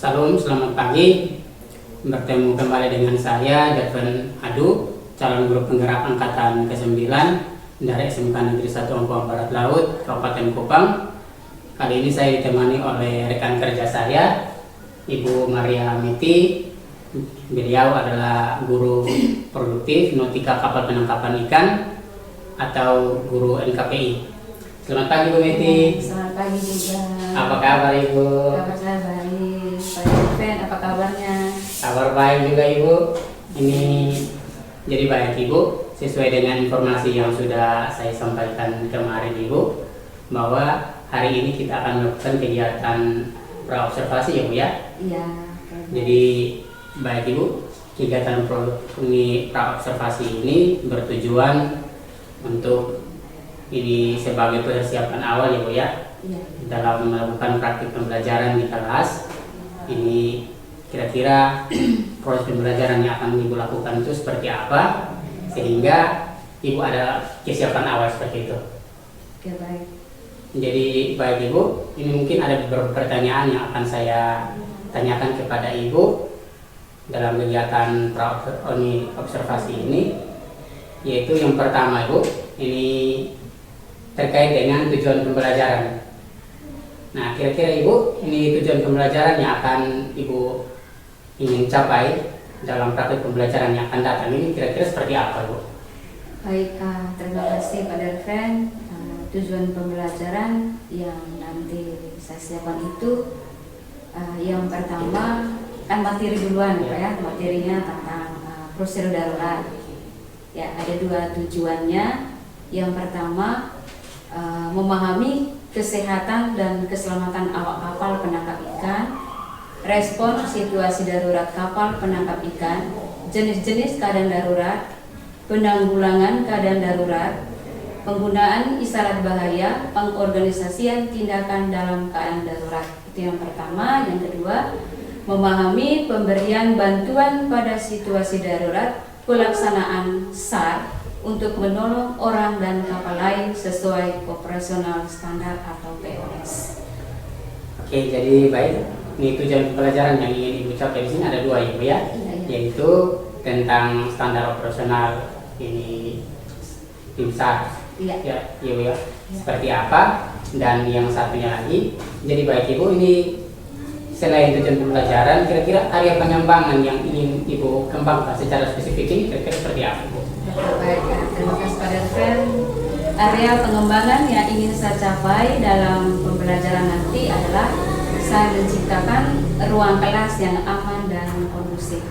Salam, selamat pagi. Bertemu kembali dengan saya, Devin Adu, calon guru penggerak angkatan ke-9 dari SMK Negeri 1 Ampang Barat Laut, Kabupaten Kupang. Kali ini saya ditemani oleh rekan kerja saya, Ibu Maria Miti. Beliau adalah guru produktif nautika kapal penangkapan ikan atau guru NKPI. Selamat pagi Bu Miti. Selamat pagi juga. Apa kabar Ibu? Kabar saya baik. Pak Devin, apa kabarnya? Kabar baik juga Ibu. Ini jadi baik Ibu, sesuai dengan informasi yang sudah saya sampaikan kemarin Ibu, bahwa hari ini kita akan melakukan kegiatan praobservasi ya Bu ya. Iya. Jadi baik Ibu, kegiatan praobservasi ini bertujuan untuk ini sebagai persiapan awal ya Bu ya, Iya. dalam melakukan praktik pembelajaran di kelas. Ini kira-kira proses pembelajaran yang akan Ibu lakukan itu seperti apa, sehingga Ibu ada kesiapan awal seperti itu. Oke, baik. Jadi baik Ibu, ini mungkin ada beberapa pertanyaan yang akan saya tanyakan kepada Ibu dalam kegiatan praobservasi ini, yaitu yang pertama Ibu, ini terkait dengan tujuan pembelajaran. Nah, kira-kira Ibu, ini tujuan pembelajaran yang akan Ibu ingin capai dalam praktik pembelajaran yang akan datang ini kira-kira seperti apa Bu? Baik, terima kasih Pak Devin. Tujuan pembelajaran yang nanti saya siapkan itu yang pertama kan materi duluan Pak ya, materinya tentang prosedur darurat. Ya, ada dua tujuannya. Yang pertama memahami kesehatan dan keselamatan awak kapal penangkap ikan, respon situasi darurat kapal penangkap ikan, jenis-jenis keadaan darurat, penanggulangan keadaan darurat, penggunaan isyarat bahaya, pengorganisasian tindakan dalam keadaan darurat. Itu yang pertama. Yang kedua, memahami pemberian bantuan pada situasi darurat, pelaksanaan SAR untuk menolong orang dan kapal lain sesuai operasional standar atau POS. Oke, jadi baik. Ini tujuan pembelajaran yang ingin Ibu capai di sini ada dua Ibu ya, yaitu tentang standar operasional ini tim SAR. Iya. Ya, Ibu ya. Seperti apa? Dan yang satunya lagi, jadi baik Ibu, ini selain tujuan pembelajaran, kira-kira area pengembangan yang ingin Ibu kembangkan secara spesifik ini kira-kira seperti apa Bu? Baik, terima kasih Pak Devin. Area pengembangan yang ingin saya capai dalam pembelajaran nanti adalah saya menciptakan ruang kelas yang aman dan kondusif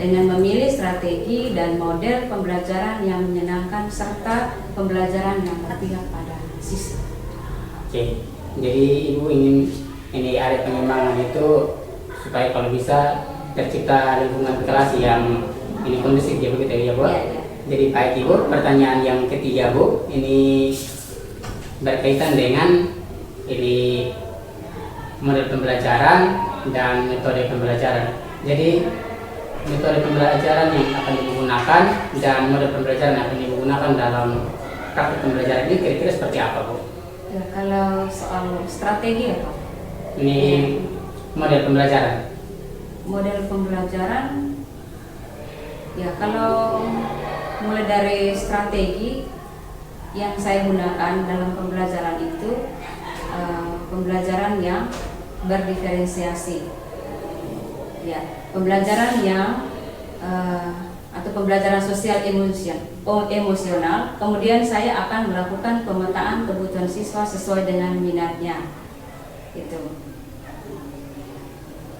dengan memilih strategi dan model pembelajaran yang menyenangkan serta pembelajaran yang berpihak pada siswa. Oke, jadi Ibu ingin ini area pengembangan itu supaya kalau bisa tercipta lingkungan kelas yang ini kondusif ya begitu ya Bu? Ya. Jadi baik Ibu, pertanyaan yang ketiga Bu, ini berkaitan dengan ini model pembelajaran dan metode pembelajaran. Jadi metode pembelajaran yang akan digunakan dan model pembelajaran yang akan digunakan dalam praktik pembelajaran ini kira-kira seperti apa Bu? Ya, kalau soal strategi ya Pak? Ini model pembelajaran. Model pembelajaran, ya kalau mulai dari strategi yang saya gunakan dalam pembelajaran itu pembelajaran yang berdiferensiasi, ya pembelajaran yang atau pembelajaran sosial emosional. Kemudian saya akan melakukan pemetaan kebutuhan siswa sesuai dengan minatnya.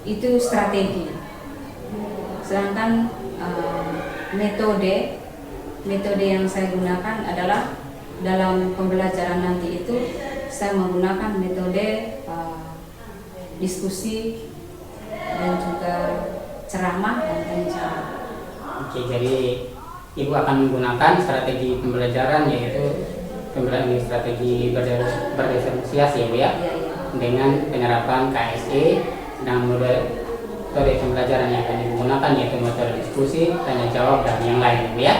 Itu strategi. Sedangkan metode yang saya gunakan adalah dalam pembelajaran nanti itu saya menggunakan metode diskusi dan juga ceramah dan tanya jawab. Oke, jadi Ibu akan menggunakan strategi pembelajaran yaitu strategi berdiferensiasi ya Bu ya, dengan penerapan KSE dan metode pembelajaran yang akan digunakan yaitu metode diskusi, tanya jawab dan yang lain Bu ya.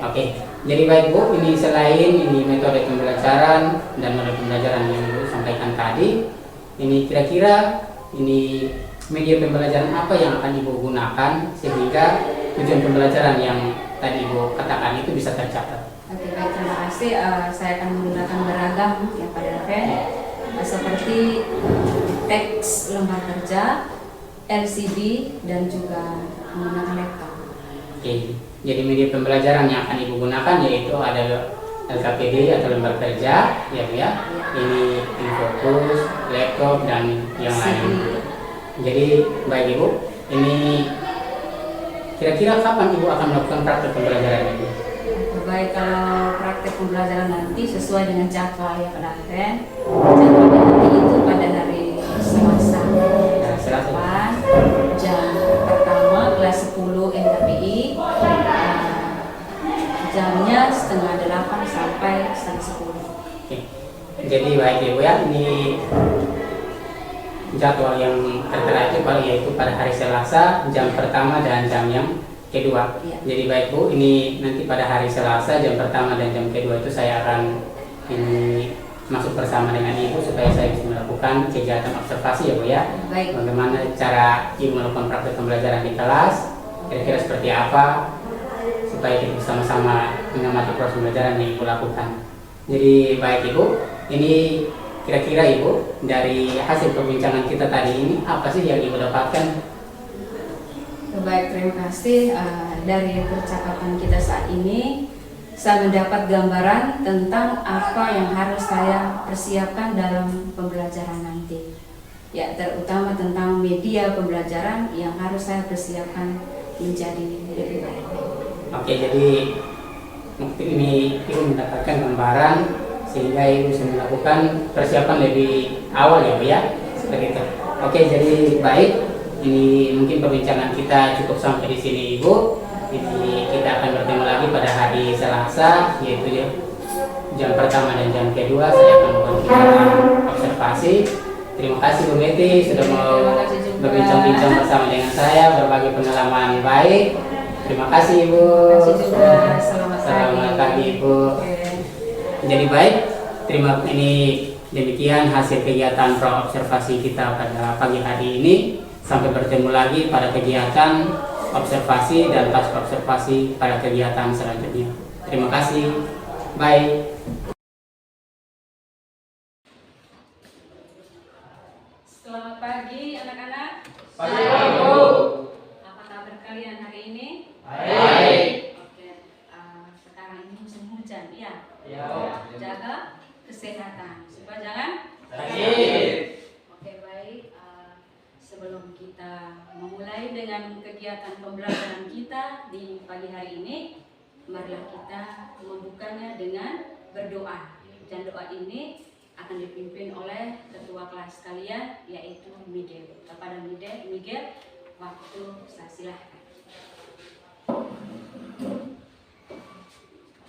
Oke, jadi baik Bu, ini selain ini metode pembelajaran dan metode pembelajaran yang Ibu sampaikan tadi, ini kira-kira ini media pembelajaran apa yang akan Ibu gunakan sehingga tujuan pembelajaran yang tadi Ibu katakan itu bisa tercapai. Oke, baik, terima kasih. Saya akan menggunakan beragam ya Pak Delven, seperti teks lembar kerja, LCD, dan juga menggunakan laptop. Oke, jadi media pembelajaran yang akan Ibu gunakan yaitu ada LKPD atau lembar kerja, ya Bu ya. Ini Infocus, laptop, dan yang lain. Jadi baik Ibu, ini kira-kira kapan Ibu akan melakukan praktek pembelajaran ini? Baik, kalau praktek pembelajaran nanti sesuai dengan jadwal ya Pak Delven. Jadwalnya nanti itu pada hari Selasa. Depan, jam pertama kelas 10 NKPI, jamnya 7:30 sampai 7:30. Oke. Jadi baik Ibu ya, ini jadwal yang tertera itu yaitu pada hari Selasa jam pertama dan jam yang kedua. Ya. Jadi baik Bu, ini nanti pada hari Selasa jam pertama dan jam kedua itu saya akan ini masuk bersama dengan Ibu supaya saya bisa melakukan kegiatan observasi ya Bu ya. Baik. Bagaimana cara Ibu melakukan praktek pembelajaran di kelas, kira-kira seperti apa, supaya kita bersama-sama mengamati proses pembelajaran yang Ibu lakukan. Jadi baik Ibu, ini kira-kira Ibu dari hasil perbincangan kita tadi ini apa sih yang Ibu dapatkan? Baik, terima kasih. Dari percakapan kita saat ini, saya mendapat gambaran tentang apa yang harus saya persiapkan dalam pembelajaran nanti. Ya, terutama tentang media pembelajaran yang harus saya persiapkan menjadi lebih baik. Oke, jadi mungkin ini Ibu mendapatkan gambaran sehingga Ibu bisa melakukan persiapan lebih awal ya Bu ya, seperti itu. Oke, jadi baik. Ini mungkin perbincangan kita cukup sampai di sini Ibu. Jadi kita akan bertemu lagi pada hari Selasa, yaitu jam pertama dan jam kedua saya akan melakukan observasi. Terima kasih Bu Betty sudah mau berbincang-bincang bersama dengan saya, berbagi pengalaman baik. Terima kasih Ibu. Terima kasih juga. Selamat pagi Ibu. Jadi baik, demikian hasil kegiatan observasi kita pada pagi hari ini. Sampai bertemu lagi pada kegiatan observasi dan pasca observasi pada kegiatan selanjutnya. Terima kasih. Bye. Selamat pagi anak-anak. Pagi Bu. Apa kabar kalian hari ini? Baik. Oke, sekarang ini musim hujan, ya. Ya. Jaga kesehatan supaya jangan sakit. Oke, baik. Sebelum kita memulai dengan kegiatan pembelajaran kita di pagi hari ini, marilah kita membukanya dengan berdoa. Dan doa ini akan dipimpin oleh ketua kelas kalian, yaitu Miguel. Kepada Miguel, waktu saya silahkan.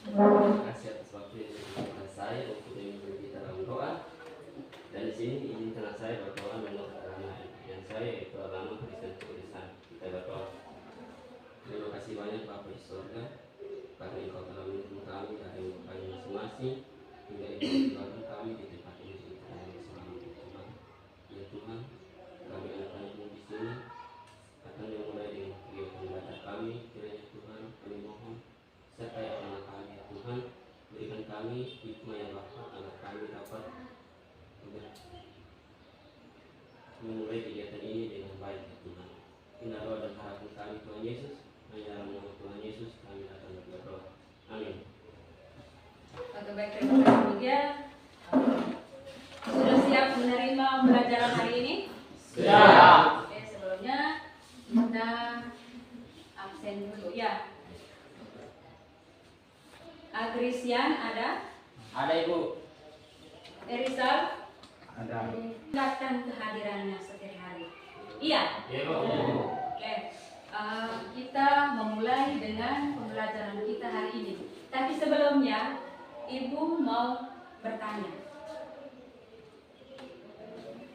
Terima kasih atas waktu yang diberikan saya untuk memimpin kita dalam doa. Dan di sini izinkanlah saya berdoa menurut agama yang saya yaitu agama Kristen Protestan. Kita berdoa. Terima kasih banyak Bapa di surga, karena Engkau telah menuntun kami dari kami masing-masing hingga Engkau meninggalkan kami di tempat ini dengan bersama Tuhan. Ya Tuhan, kami anak-anakmu di sini akan dimulai dengan kegiatan baca kami. Kiranya Tuhan kami mohon sertai anak kami ya Tuhan, berikan kami hikmah yang Bapa agar kami dapat memulai kegiatan ini dengan baik ya Tuhan. Inilah doa dan harapan kami Tuhan Yesus. Hanya dalam nama Tuhan Yesus kami akan berdoa. Amin. Oke, baik, terima kasih Miguel. Sudah siap menerima pembelajaran hari ini? Siap. Oke, sebelumnya kita absen dulu ya. Agrisian ada? Ada Ibu. Erisal? Ada. Datang kehadirannya setiap hari. Iya? Iya Bu. Oke. Kita memulai dengan pembelajaran kita hari ini. Tapi sebelumnya, Ibu mau bertanya.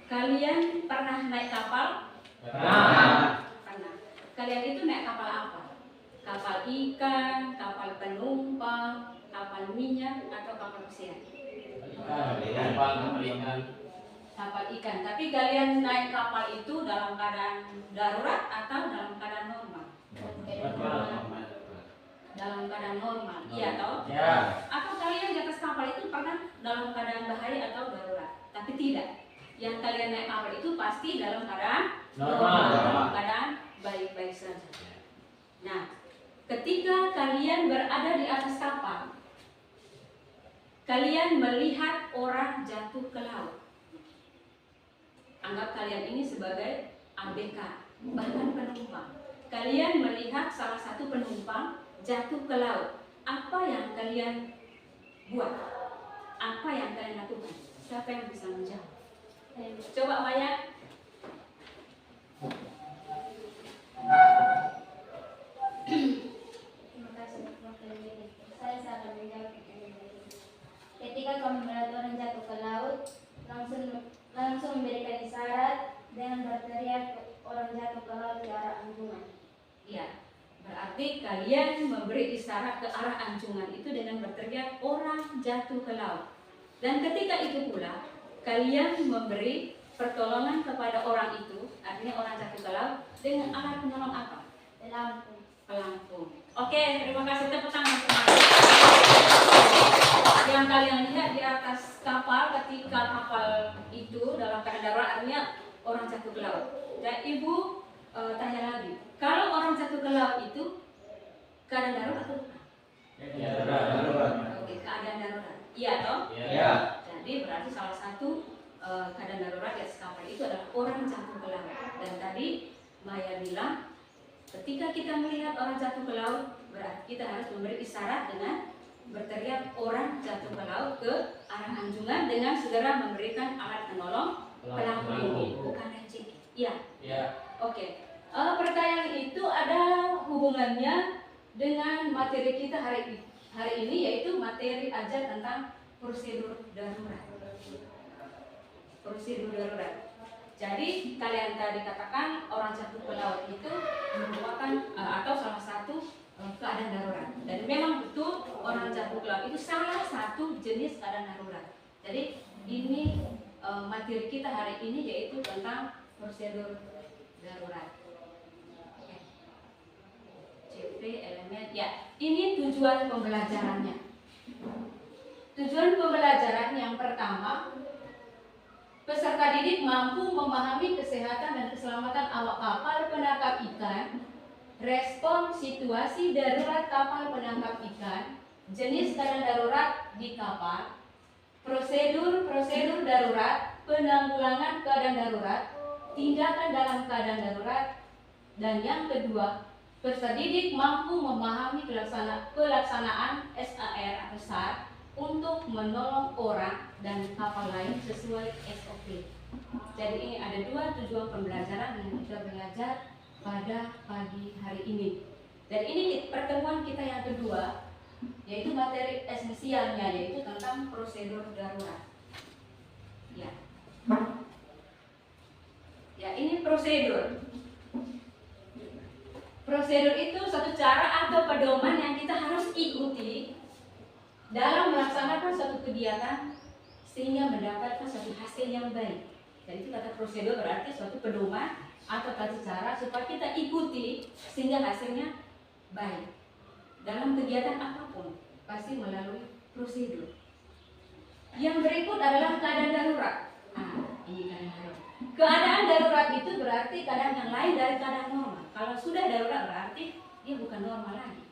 Kalian pernah naik kapal? Pernah. Pernah. Kalian itu naik kapal apa? Kapal ikan, kapal penumpang, kapal minyak, atau kapal pesiar? Ikan. kapal ikan. Tapi kalian naik kapal itu dalam keadaan darurat atau dalam keadaan normal? Dalam keadaan normal, iya toh? Ya. Atau kalian di atas kapal itu pernah dalam keadaan bahaya atau darurat? Tapi tidak. Yang kalian naik kapal itu pasti dalam keadaan Normal. dalam keadaan baik-baik saja. Nah, ketika kalian berada di atas kapal, kalian melihat orang jatuh ke laut. Anggap kalian ini sebagai ABK, bahkan penumpang. Kalian melihat salah satu penumpang jatuh ke laut. Apa yang kalian buat? Apa yang kalian lakukan? Siapa yang bisa menjawab? Coba Maya. Terima kasih waktu ini. Saya sangat menjawab ini. Ketika kami melihat orang jatuh ke laut, langsung memberikan isyarat dengan berteriak orang jatuh ke laut ke arah anjungan. Iya, berarti kalian memberi isyarat ke arah anjungan itu dengan berteriak orang jatuh ke laut. Dan ketika itu pula, kalian memberi pertolongan kepada orang itu, artinya orang jatuh ke laut, dengan alat penolong apa? Pelampung. Pelampung. Oke, terima kasih, tepuk tangan semua. Yang kalian lihat di atas kapal ketika kapal itu dalam keadaan darurat, artinya orang jatuh ke laut. Dan Ibu tanya lagi, kalau orang jatuh ke laut itu keadaan darurat atau bukan? Ya, darurat. Oke, keadaan darurat. Iya toh? Ya. Jadi berarti salah satu keadaan darurat di atas kapal itu adalah orang jatuh ke laut. Dan tadi Maya bilang, ketika kita melihat orang jatuh ke laut, berarti kita harus memberi isyarat dengan berteriak orang jatuh ke laut ke arah anjungan dengan segera memberikan alat penolong pelampung. Bukan receh. Iya. Ya. Oke. Pertanyaan itu ada hubungannya dengan materi kita hari ini, yaitu materi ajar tentang prosedur darurat. Prosedur darurat. Jadi kalian tadi katakan orang jatuh ke laut itu merupakan atau salah satu keadaan darurat. Dan memang betul orang jatuh ke laut itu salah satu jenis keadaan darurat. Jadi ini materi kita hari ini yaitu tentang prosedur darurat. Oke. CP elemen ya. Ini tujuan pembelajarannya. Tujuan pembelajaran yang pertama, peserta didik mampu memahami kesehatan dan keselamatan awak kapal penangkap ikan, respon situasi darurat kapal penangkap ikan, jenis keadaan darurat di kapal, prosedur darurat, penanggulangan keadaan darurat, tindakan dalam keadaan darurat, dan yang kedua, peserta didik mampu memahami pelaksanaan SAR atau SAR untuk menolong orang dan kapal lain sesuai SOP. Jadi ini ada dua tujuan pembelajaran yang kita belajar pada pagi hari ini. Dan ini pertemuan kita yang kedua, yaitu materi esensialnya, yaitu tentang prosedur darurat. Ya. Ya, ini prosedur. Prosedur itu satu cara atau pedoman yang kita harus ikuti dalam melaksanakan suatu kegiatan sehingga mendapatkan suatu hasil yang baik. Jadi itu kata prosedur berarti suatu pedoman atau tata cara supaya kita ikuti sehingga hasilnya baik. Dalam kegiatan apapun pasti melalui prosedur. Yang berikut adalah keadaan darurat. Ini keadaan darurat. Keadaan darurat itu berarti keadaan yang lain dari keadaan normal. Kalau sudah darurat berarti dia bukan normal lagi.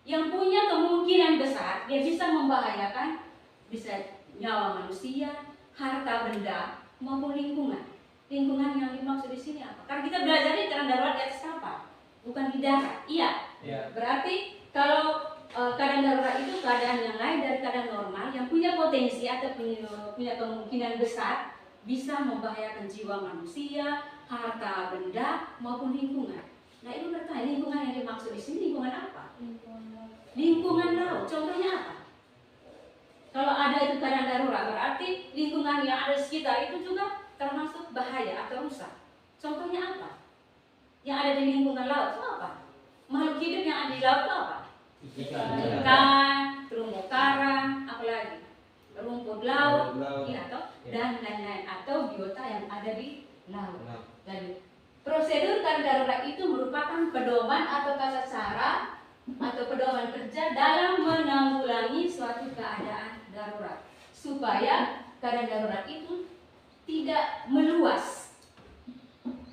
Yang punya kemungkinan besar dia bisa membahayakan bisa nyawa manusia, harta benda maupun lingkungan. Lingkungan yang dimaksud di sini apa? Karena kita belajar ini keadaan darurat di atas kapal, bukan di darat. Iya. Berarti kalau keadaan darurat itu keadaan yang lain dari keadaan normal yang punya potensi atau punya kemungkinan besar bisa membahayakan jiwa manusia, harta benda maupun lingkungan. Nah, ini bertanya lingkungan yang dimaksud di sini lingkungan apa? Lingkungan laut. Contohnya apa? Kalau ada itu keadaan darurat berarti lingkungan yang ada di sekitar itu juga termasuk bahaya atau rusak. Contohnya apa? Yang ada di lingkungan laut itu apa? Makhluk hidup yang ada di laut itu apa? Ikan, terumbu karang, apalagi rumput baut laut, iya toh, dan lain-lain, atau biota yang ada di laut. Jadi prosedur keadaan darurat itu merupakan pedoman atau tata cara atau pedoman kerja dalam menanggulangi suatu keadaan darurat supaya keadaan darurat itu tidak meluas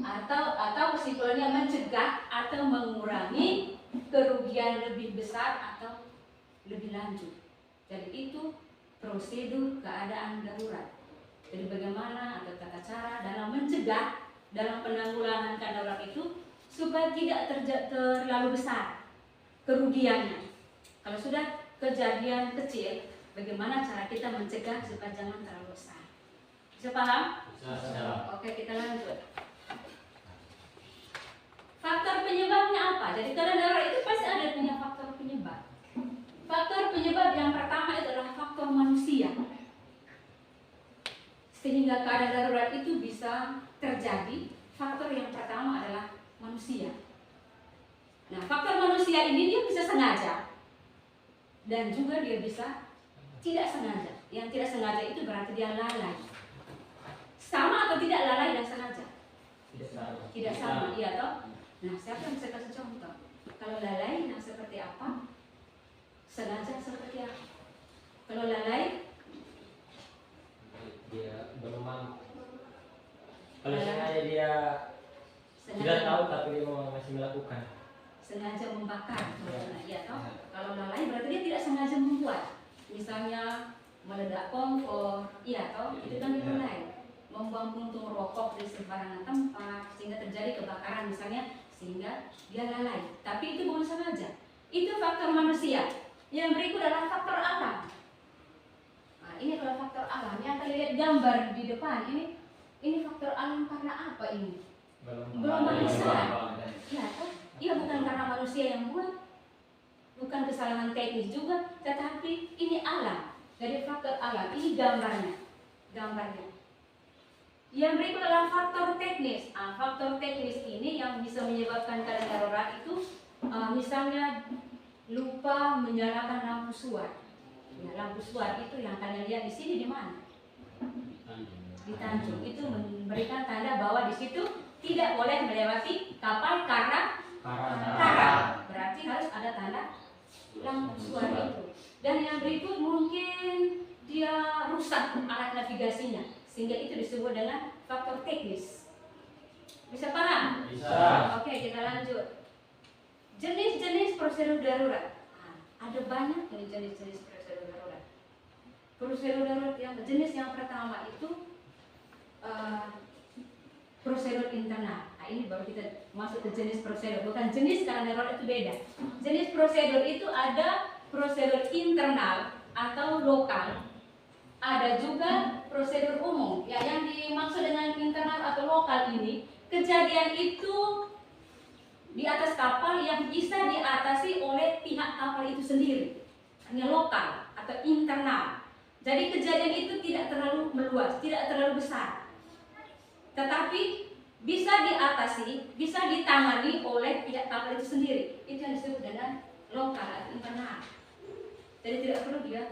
atau kesimpulannya mencegah atau mengurangi kerugian lebih besar atau lebih lanjut. Jadi itu prosedur keadaan darurat. Jadi bagaimana atau tata cara dalam mencegah, dalam penanggulangan keadaan darurat itu supaya tidak terlalu besar kerugiannya. Kalau sudah kejadian kecil, bagaimana cara kita mencegah supaya jangan terlalu besar. Bisa paham? Bisa. Oke, kita lanjut. Faktor penyebabnya apa? Jadi keadaan darurat itu pasti ada punya faktor penyebab. Faktor penyebab yang pertama itu adalah faktor manusia. Sehingga keadaan darurat itu bisa terjadi, faktor yang pertama adalah manusia. Nah, faktor manusia ini dia bisa sengaja dan juga dia bisa tidak sengaja. Yang tidak sengaja itu berarti dia lalai. Sama atau tidak lalai dan sengaja? Tidak sama, iya toh? Nah, siapa yang bisa kasih contoh? Kalau lalai, nah seperti apa? Sengaja seperti apa? Kalau lalai, Dia belum mampu. Kalau sengaja dia tidak tahu tapi dia masih melakukan. sengaja membakar, nah, iya toh? Kalau lalai berarti dia tidak sengaja membuat. Misalnya meledak kompor, iya toh? Itu kan lalai. Membuang puntung rokok di sembarangan tempat sehingga terjadi kebakaran misalnya, sehingga dia lalai. Tapi itu bukan sengaja. Itu faktor manusia. Yang berikut adalah faktor alam. Nah, ini kalau faktor alam yang kalian lihat gambar di depan ini faktor alam karena apa ini? Belum besar. Ya, toh? Iya, bukan karena manusia yang buat, bukan kesalahan teknis juga, tetapi ini alam. Jadi faktor alam ini gambarnya. Yang berikut adalah faktor teknis. Faktor teknis ini yang bisa menyebabkan keadaan darurat itu, misalnya lupa menyalakan lampu suar. Ya, lampu suar itu yang kalian lihat di sini di mana? Di Tanjung. Itu memberikan tanda bahwa di situ tidak boleh melewati kapal karena berarti harus ada tanda lampu suar itu. Dan yang berikut mungkin dia rusak alat navigasinya, sehingga itu disebut dengan faktor teknis. Bisa paham? Bisa. Oke, kita lanjut. Jenis-jenis prosedur darurat. Ada banyak jenis-jenis prosedur darurat. Prosedur darurat yang jenis yang pertama itu prosedur internal. Nah, ini baru kita masuk ke jenis prosedur. Bukan jenis, karena darurat itu beda. Jenis prosedur itu ada prosedur internal atau lokal. Ada juga prosedur umum. Ya, yang dimaksud dengan internal atau lokal ini, kejadian itu di atas kapal yang bisa diatasi oleh pihak kapal itu sendiri. Hanya lokal atau internal. Jadi kejadian itu tidak terlalu meluas, tidak terlalu besar. Tetapi bisa diatasi, bisa ditangani oleh pihak kapal itu sendiri. Itu yang disebut dengan lokal atau internal. Jadi tidak perlu dia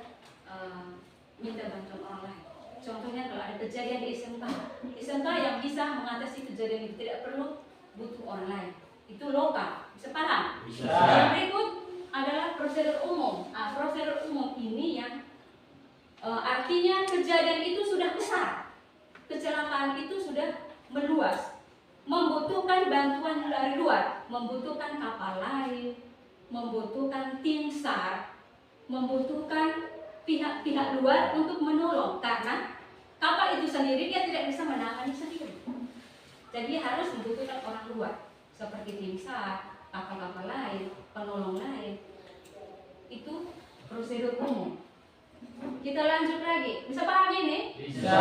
minta bantuan orang lain. Contohnya kalau ada kejadian di SMK yang bisa mengatasi kejadian itu, tidak perlu butuh orang lain. Itu lokal. Bisa paham? Bisa. Yang berikut adalah prosedur umum. Prosedur umum ini yang artinya kejadian itu sudah besar, kecelakaan itu sudah meluas, membutuhkan bantuan dari luar, membutuhkan kapal lain, membutuhkan tim SAR, membutuhkan pihak-pihak luar untuk menolong, karena kapal itu sendiri dia tidak bisa menangani sendiri. Jadi harus membutuhkan orang luar seperti tim SAR, kapal-kapal lain, penolong lain. Itu prosedur umum. Kita lanjut lagi. Bisa paham ini? Bisa.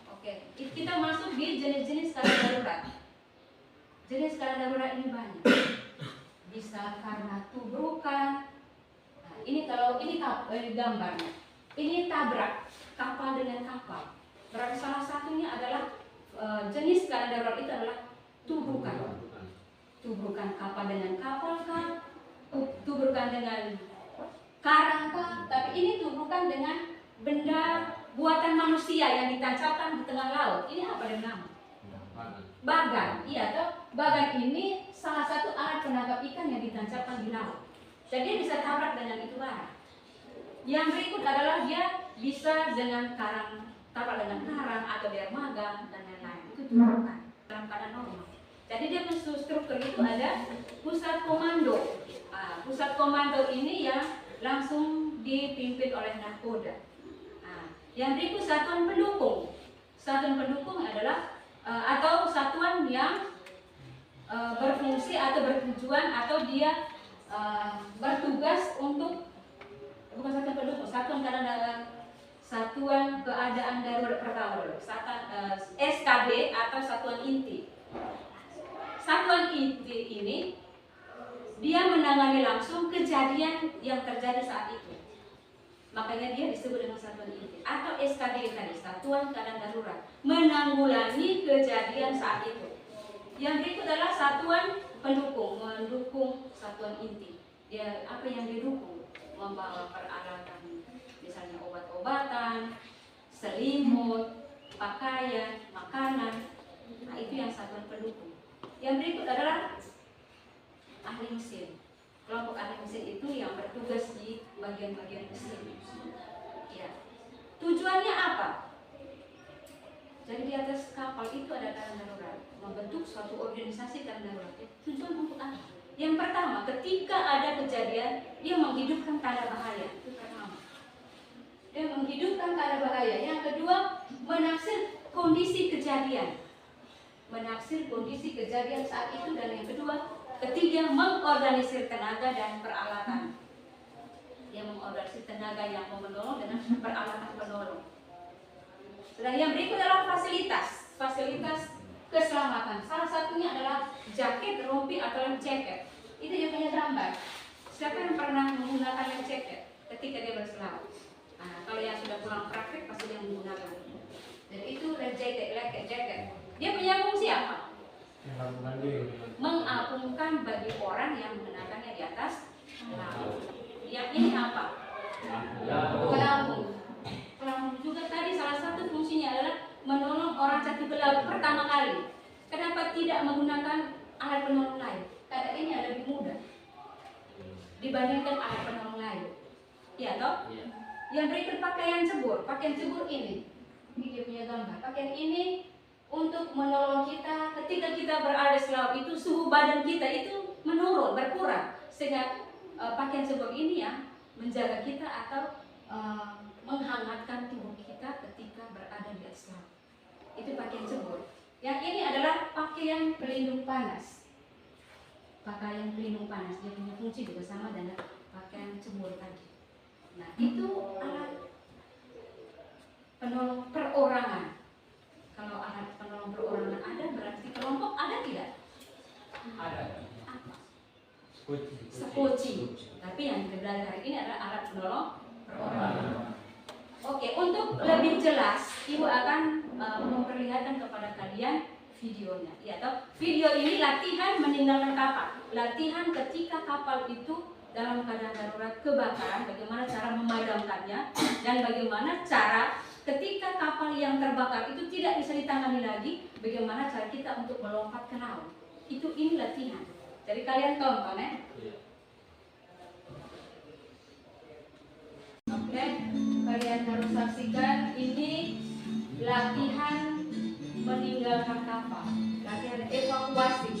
Oke, kita masuk di jenis-jenis keadaan darurat. Jenis keadaan darurat ini banyak. Bisa karena tubrukan. Nah, ini kalau ini gambarnya. Ini tabrak kapal dengan kapal. Berarti salah satunya adalah jenis keadaan darurat itu adalah tubrukan. Tubrukan kapal dengan kapal kah? Tubrukan dengan karang kah? Tapi ini tubrukan dengan benda buatan manusia yang ditancapkan di tengah laut. Ini apa yang nama? Bagan. Iya toh, bagan ini salah satu alat penangkap ikan yang ditancapkan di laut. Jadi bisa tabrak dengan itu barang. Yang berikut adalah dia bisa dengan karang, tabrak dengan karang atau dermaga dan lain-lain. Itu dilakukan dalam keadaan normal. Jadi dia struktur itu ada pusat komando. Pusat komando ini yang langsung dipimpin oleh nahkoda. Yang berikut satuan pendukung. Satuan pendukung adalah atau satuan yang berfungsi atau bertujuan atau dia bertugas untuk bukan satuan pendukung, satuan keadaan darurat pertama dulu, SKD atau satuan inti. Satuan inti ini dia menangani langsung kejadian yang terjadi saat itu. Makanya dia disebut dengan satuan inti atau SKD tadi, satuan keadaan darurat, menanggulangi kejadian saat itu. Yang berikut adalah satuan pendukung, mendukung satuan inti. Dia apa yang didukung? Membawa peralatan, misalnya obat-obatan, selimut, pakaian, makanan. Nah, itu yang satuan pendukung. Yang berikut adalah ahli mesin. Kelompok ahli mesin itu yang bertugas di bagian-bagian mesin. Ya. Tujuannya apa? Jadi di atas kapal itu ada keadaan darurat, membentuk suatu organisasi keadaan darurat. Tujuan untuk apa? Yang pertama, ketika ada kejadian, dia menghidupkan tanda bahaya. Itu pertama. Dia menghidupkan tanda bahaya. Yang kedua, menaksir kondisi kejadian. Menaksir kondisi kejadian saat itu. Dan yang kedua, ketiga, mengorganisir tenaga dan peralatan. Dia mengorganisir tenaga yang mau menolong dengan peralatan penolong. Dan yang berikut adalah fasilitas. Fasilitas keselamatan. Salah satunya adalah jaket, rompi atau life jacket. Itu dia punya gambar. Siapa yang pernah menggunakan life jacket ketika dia berselam? Nah, kalau yang sudah pulang praktek pasti dia menggunakan. Dan itu life jacket. Dia punya fungsi apa? Mengapungkan bagi orang yang menggunakannya di atas laut. Yang ini apa? Pelampung. Pelampung juga tadi salah satu fungsinya adalah menolong orang jatuh ke laut pertama kali. Kenapa tidak menggunakan alat penolong lain? Karena ini lebih mudah dibandingkan alat penolong lain. Iya toh? Ya. Yang berikut pakaian cebur. Pakaian cebur ini dia punya gambar. Pakaian ini untuk menolong kita ketika kita berada di laut itu suhu badan kita itu menurun, berkurang. Sehingga pakaian cebur ini ya menjaga kita atau menghangatkan tubuh kita ketika berada di atas laut. Itu pakaian cebur. Yang ini adalah pakaian pelindung panas. Pakaian pelindung panas, dia punya fungsi juga sama dengan pakaian cebur tadi. Nah, itu alat penolong perorangan. Kalau alat penolong perorangan ada, berarti kelompok ada tidak? Ada. Apa? Skoci. Skoci. Tapi yang kita belajar hari ini adalah alat penolong perorangan. Oke, untuk lebih jelas, Ibu akan memperlihatkan kepada kalian videonya. Ya, atau video ini latihan meninggalkan kapal. Latihan ketika kapal itu dalam keadaan darurat kebakaran, bagaimana cara memadamkannya dan bagaimana cara ketika kapal yang terbakar itu tidak bisa ditangani lagi, bagaimana cara kita untuk melompat ke laut. Itu ini latihan. Jadi kalian tonton ya. Oke, kalian harus saksikan ini latihan meninggalkan kapal, latihan evakuasi.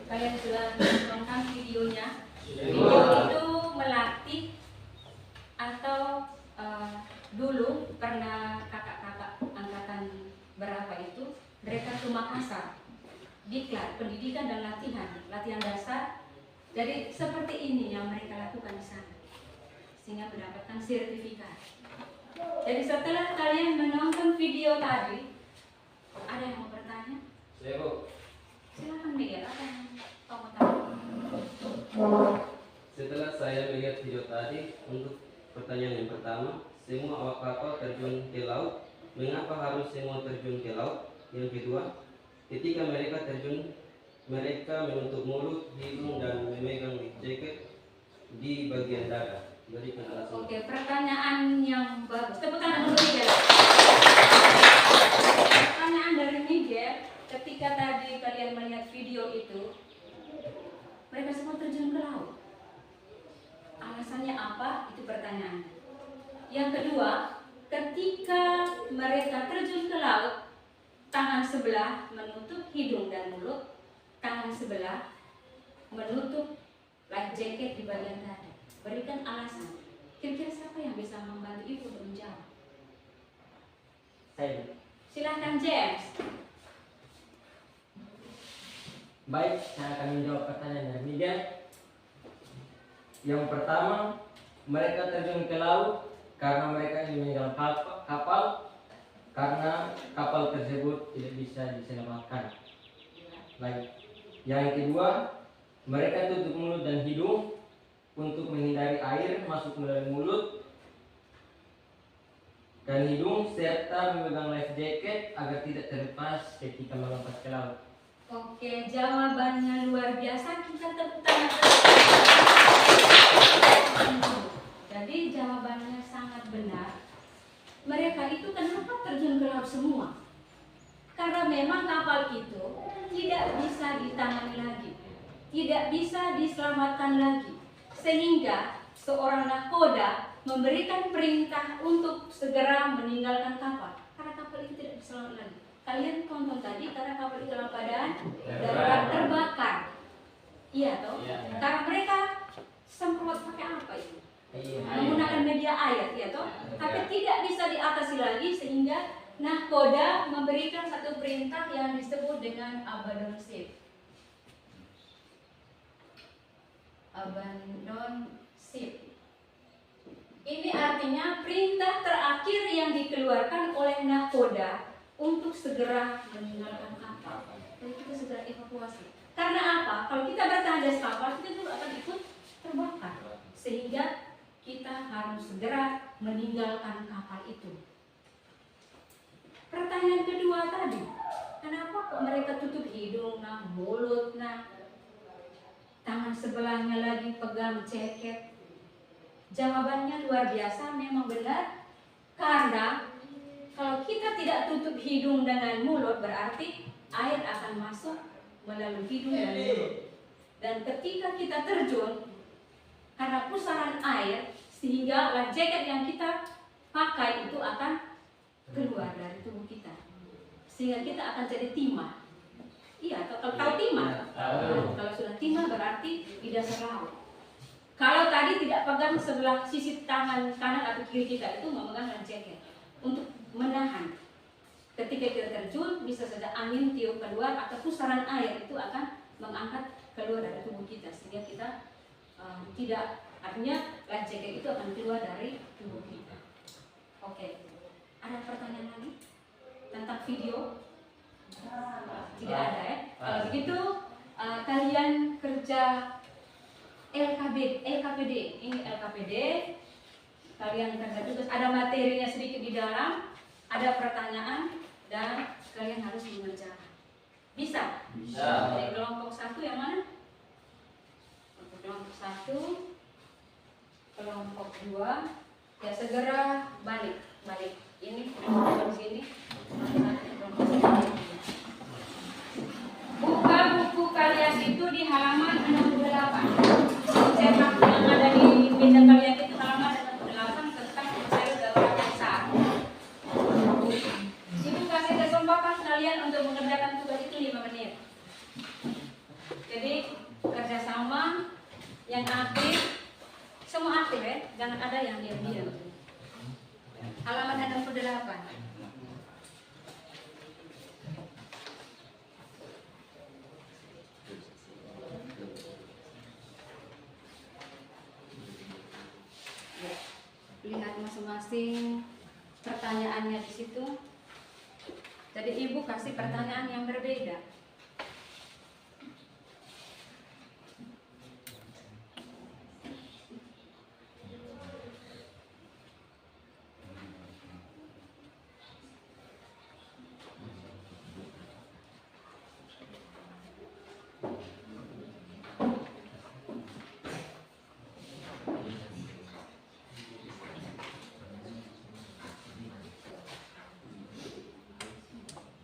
kalian sudah menonton videonya. Video itu melatih atau dulu pernah kakak-kakak angkatan berapa itu mereka ke Makassar, diklat pendidikan dan latihan dasar. Jadi seperti ini yang mereka lakukan di sana, sehingga mendapatkan sertifikat. Jadi setelah kalian menonton video tadi, ada yang mau bertanya? Saya Bu. Silakan Miguel, apa yang kamu tahu? Setelah saya melihat video tadi, untuk pertanyaan yang pertama, semua awak kapal terjun ke laut. Mengapa harus semua terjun ke laut? Yang kedua, ketika mereka terjun, mereka menutup mulut, hidung, dan memegang life jacket di bagian dada. Berikan alasan. Oke, pertanyaan yang bagus. Tepuk tangan untuk Miguel. Pertanyaan dari Miguel, ketika tadi kalian melihat video itu, mereka semua terjun ke laut. Alasannya apa? Itu pertanyaannya. Yang kedua, ketika mereka terjun ke laut, tangan sebelah menutup hidung dan mulut, tangan sebelah menutup life jacket di bagian dada. Berikan alasan. Kira-kira siapa yang bisa membantu ibu untuk menjawab? Saya. Silahkan James. Baik, saya akan menjawab pertanyaan dari Miguel. Yang pertama, mereka terjun ke laut karena mereka ingin meninggalkan kapal karena kapal tersebut tidak bisa diselamatkan. Baik. Yang kedua, mereka tutup mulut dan hidung untuk menghindari air masuk melalui mulut dan hidung serta memegang life jacket agar tidak terlepas ketika melompat ke laut. Oke, jawabannya luar biasa. Kita tepuk tangan. Jadi jawabannya sangat benar. Mereka itu kenapa terjun ke laut semua? Karena memang kapal itu tidak bisa ditangani lagi, tidak bisa diselamatkan lagi, sehingga seorang nahkoda memberikan perintah untuk segera meninggalkan kapal karena kapal itu tidak bisa selamat lagi. Kalian tonton tadi karena kapal itu dalam keadaan darurat terbakar. Iya toh? Karena mereka semprot pakai apa itu? Menggunakan media air, ya toh? Tapi tidak bisa diatasi lagi sehingga nahkoda memberikan satu perintah yang disebut dengan abandon ship. Abandon ship. Ini artinya perintah terakhir yang dikeluarkan oleh nahkoda untuk segera meninggalkan kapal. Dan kita segera evakuasi. Karena apa? Kalau kita bertahan di kapal, kita juga akan ikut terbakar. Sehingga kita harus segera meninggalkan kapal itu. Pertanyaan kedua tadi, kenapa kok mereka tutup hidung, mulut, tangan sebelahnya lagi pegang jaket? Jawabannya luar biasa, memang benar. Karena kalau kita tidak tutup hidung dengan mulut, berarti air akan masuk melalui hidung dan mulut. Dan ketika kita terjun, karena pusaran air, sehingga life jacket yang kita pakai itu akan keluar dari tubuh kita, sehingga kita akan jadi timah. Iya, kalau timah, kalau sudah timah berarti di dasar laut. Kalau tadi tidak pegang sebelah sisi tangan kanan atau kiri kita, itu memegang life jacket untuk menahan. Ketika kita terjun, bisa saja angin tiup keluar atau pusaran air itu akan mengangkat keluar dari tubuh kita, sehingga kita tidak, artinya life jacket itu akan keluar dari tubuh kita. Oke. Ada pertanyaan lagi tentang video? Tidak ada ya? Kalau begitu kalian kerja LKPD. Ini LKPD. Kalian kerja tugas. Ada materinya sedikit di dalam. Ada pertanyaan dan kalian harus mengerjakan. Bisa? Bisa. Dari kelompok 1 yang mana? Untuk kelompok 1, kelompok 2. Ya segera balik. Ini kelompok sini. Buka buku kalian itu di halaman 68. Cetak yang ada di meja kalian itu halaman 68 tentang sel darurat dasar. Ibu kasih kesempatan kalian untuk mengerjakan tugas itu 5 menit. Jadi aktif ya, jangan ada yang diam-diam. Halaman 68. Ya, lihat masing-masing pertanyaannya di situ. Jadi ibu kasih pertanyaan yang berbeda.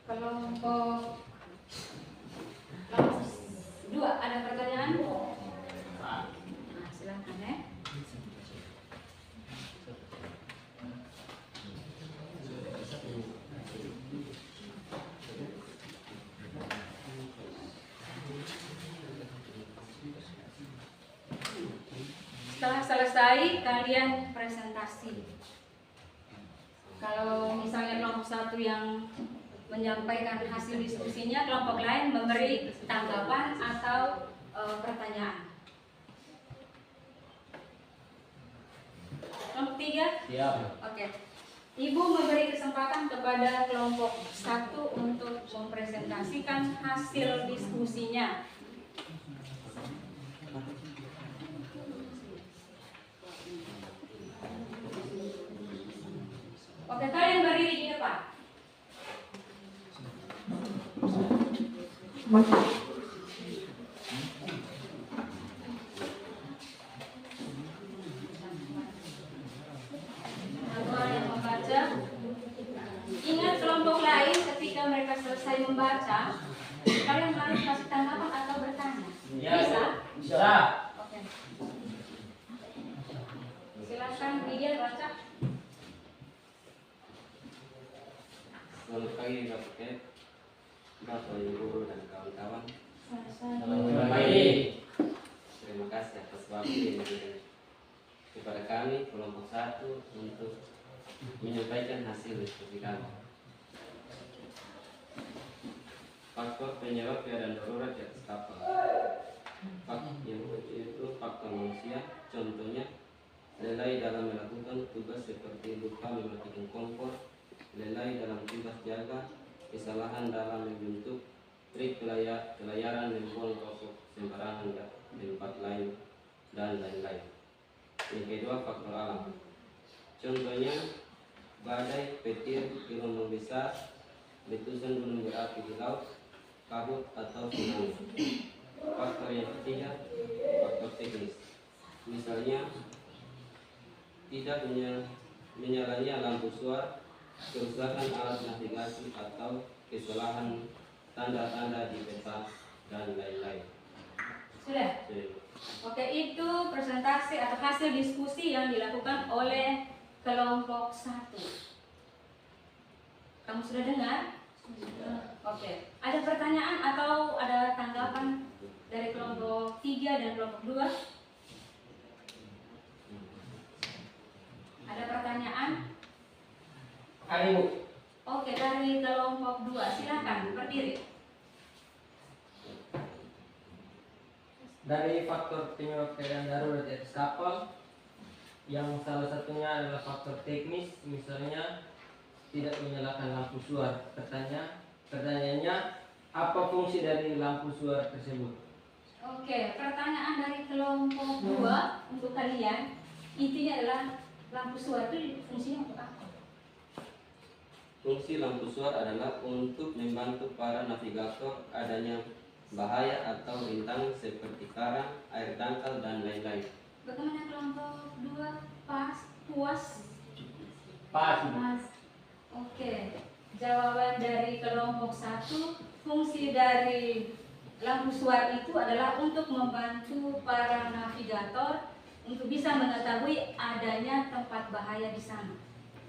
Kelompok 2 ada pertanyaan? Nah, silakan ya. Setelah selesai kalian presentasi. Kalau misalnya kelompok 1 yang menyampaikan hasil diskusinya, kelompok lain memberi tanggapan atau pertanyaan. Kelompok 3? Siap. Oke. Ibu memberi kesempatan kepada kelompok 1 untuk mempresentasikan hasil diskusinya. Oke, kalian berdiri di depan. Hamba yang membaca. Ingat kelompok lain ketika mereka selesai membaca, kalian harus kasih tanggapan atau bertanya. Bisa? Bisa. Oke. Silakan Lydia baca. Selamat pagi Bapak, Bapak Ibu dan kawan-kawan. Selamat pagi. Terima kasih atas waktu yang diberikan kepada kami kelompok 1 untuk menyampaikan hasil diskusi kami. Faktor penyebab keadaan darurat di atas kapal. Faktor yang itu faktor manusia, contohnya lalai dalam melakukan tugas seperti lupa mematikan kompor, lalai dalam tugas jaga, kesalahan dalam membentuk trik pelayaran membuang rokok sembarangan di tempat lain, dan lain-lain. Yang kedua, faktor alam. Contohnya badai, petir, gelombang besar, letusan gunung berapi di laut, kabut atau tsunami. Faktor yang ketiga, faktor teknis. Misalnya tidak menyalanya lampu suar, kerusakan alat navigasi atau kesalahan tanda-tanda di peta dan lain-lain. Sudah? Oke, itu presentasi atau hasil diskusi yang dilakukan oleh kelompok 1. Kamu sudah dengar? Oke. Ada pertanyaan atau ada tanggapan dari kelompok 3 dan kelompok 2? Ada pertanyaan? Ada Ibu. Oke, dari kelompok 2 silakan berdiri. Dari faktor penyebab keadaan darurat di atas kapal, yang salah satunya adalah faktor teknis, misalnya tidak menyalakan lampu suar. Pertanyaannya, apa fungsi dari lampu suar tersebut? Oke, pertanyaan dari kelompok 2 untuk kalian, intinya adalah lampu suar itu fungsinya untuk apa? Fungsi lampu suar adalah untuk membantu para navigator adanya bahaya atau rintangan seperti karang, air dangkal, dan lain-lain. Bagaimana kelompok 2? Puas? Pas. Ibu. Pas. Oke. Jawaban dari kelompok 1, fungsi dari lampu suar itu adalah untuk membantu para navigator untuk bisa mengetahui adanya tempat bahaya di sana.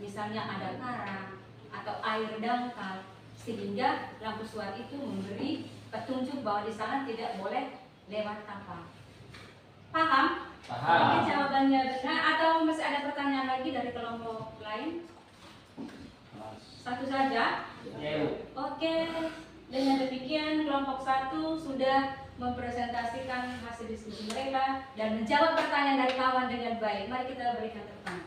Misalnya ada karang atau air dangkal, sehingga lampu suar itu memberi petunjuk bahwa di sana tidak boleh lewat kapal. Paham? Paham. Oke, jawaban jawabannya benar atau masih ada pertanyaan lagi dari kelompok lain? Satu saja? Oke, dengan demikian kelompok 1 sudah mempresentasikan hasil diskusi mereka dan menjawab pertanyaan dari kawan dengan baik. Mari kita berikan tepuk tangan.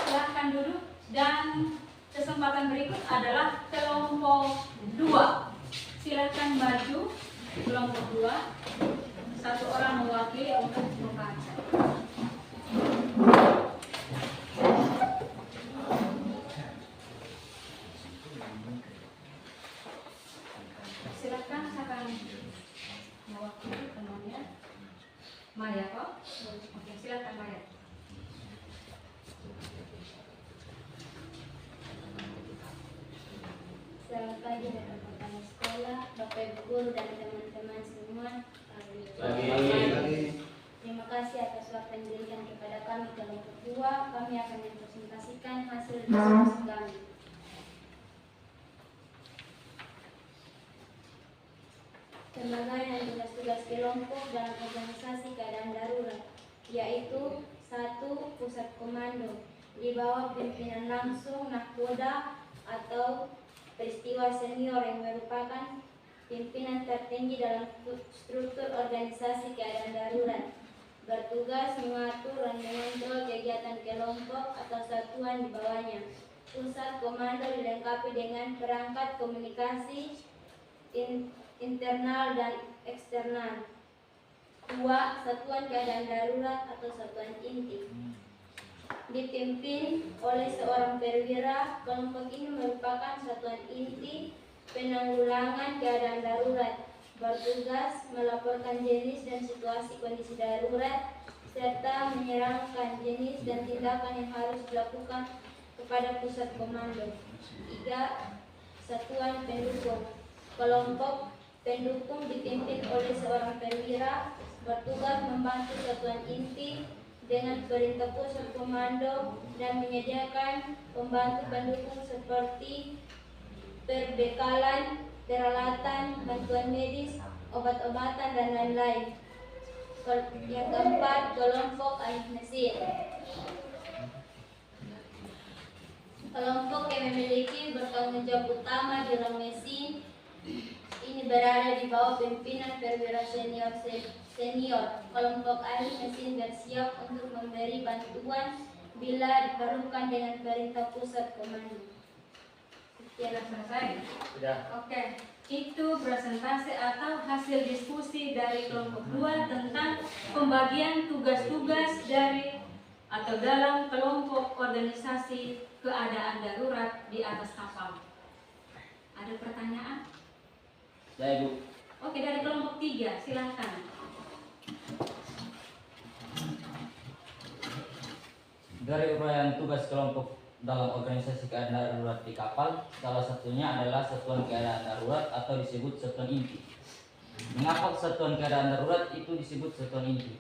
Silahkan duduk dan kesempatan berikut adalah kelompok 2. Silahkan maju kelompok 2. Satu orang mewakili untuk membaca. Silakan akan mewakili temannya. Maya kok? Oke, silakan Maya. Selamat pagi rekan-rekan sekolah, Bapak Ibu guru dan teman-teman semua. Terima kasih atas waktu yang diberikan kepada kami kelompok 2. Kami akan mempresentasikan hasil diskusi kami. Pembagian tugas-tugas kelompok dalam organisasi keadaan darurat, yaitu 1. Pusat komando di bawah pimpinan langsung Nahkoda atau peristiwa senior yang merupakan pimpinan tertinggi dalam struktur organisasi keadaan darurat, bertugas mengatur dan mengontrol kegiatan kelompok atau satuan di bawahnya. Pusat komando dilengkapi dengan perangkat komunikasi internal dan eksternal. 2. Satuan keadaan darurat atau satuan inti dipimpin oleh seorang perwira. Kelompok ini merupakan satuan inti penanggulangan keadaan darurat, bertugas melaporkan jenis dan situasi kondisi darurat serta menyerahkan jenis dan tindakan yang harus dilakukan kepada pusat komando. 3. Satuan pendukung. Kelompok pendukung dipimpin oleh seorang perwira, bertugas membantu satuan inti dengan perintah pusat komando dan menyediakan pembantu pendukung seperti perbekalan, peralatan, bantuan medis, obat-obatan, dan lain-lain. Yang keempat, kelompok alih mesin. Kelompok yang memiliki bertanggung jawab utama di dalam mesin ini berada di bawah pimpinan perwira senior. Kelompok ahli mesin bersiap untuk memberi bantuan bila diperlukan dengan perintah pusat komando. Sudah selesai? Sudah. Oke, itu presentasi atau hasil diskusi dari kelompok 2 tentang pembagian tugas-tugas dari atau dalam kelompok organisasi keadaan darurat di atas kapal. Ada pertanyaan? Ya, Ibu. Oke, dari kelompok 3, silahkan. Dari uraian tugas kelompok dalam organisasi keadaan darurat di kapal, salah satunya adalah satuan keadaan darurat atau disebut satuan inti. Mengapa satuan keadaan darurat itu disebut satuan inti?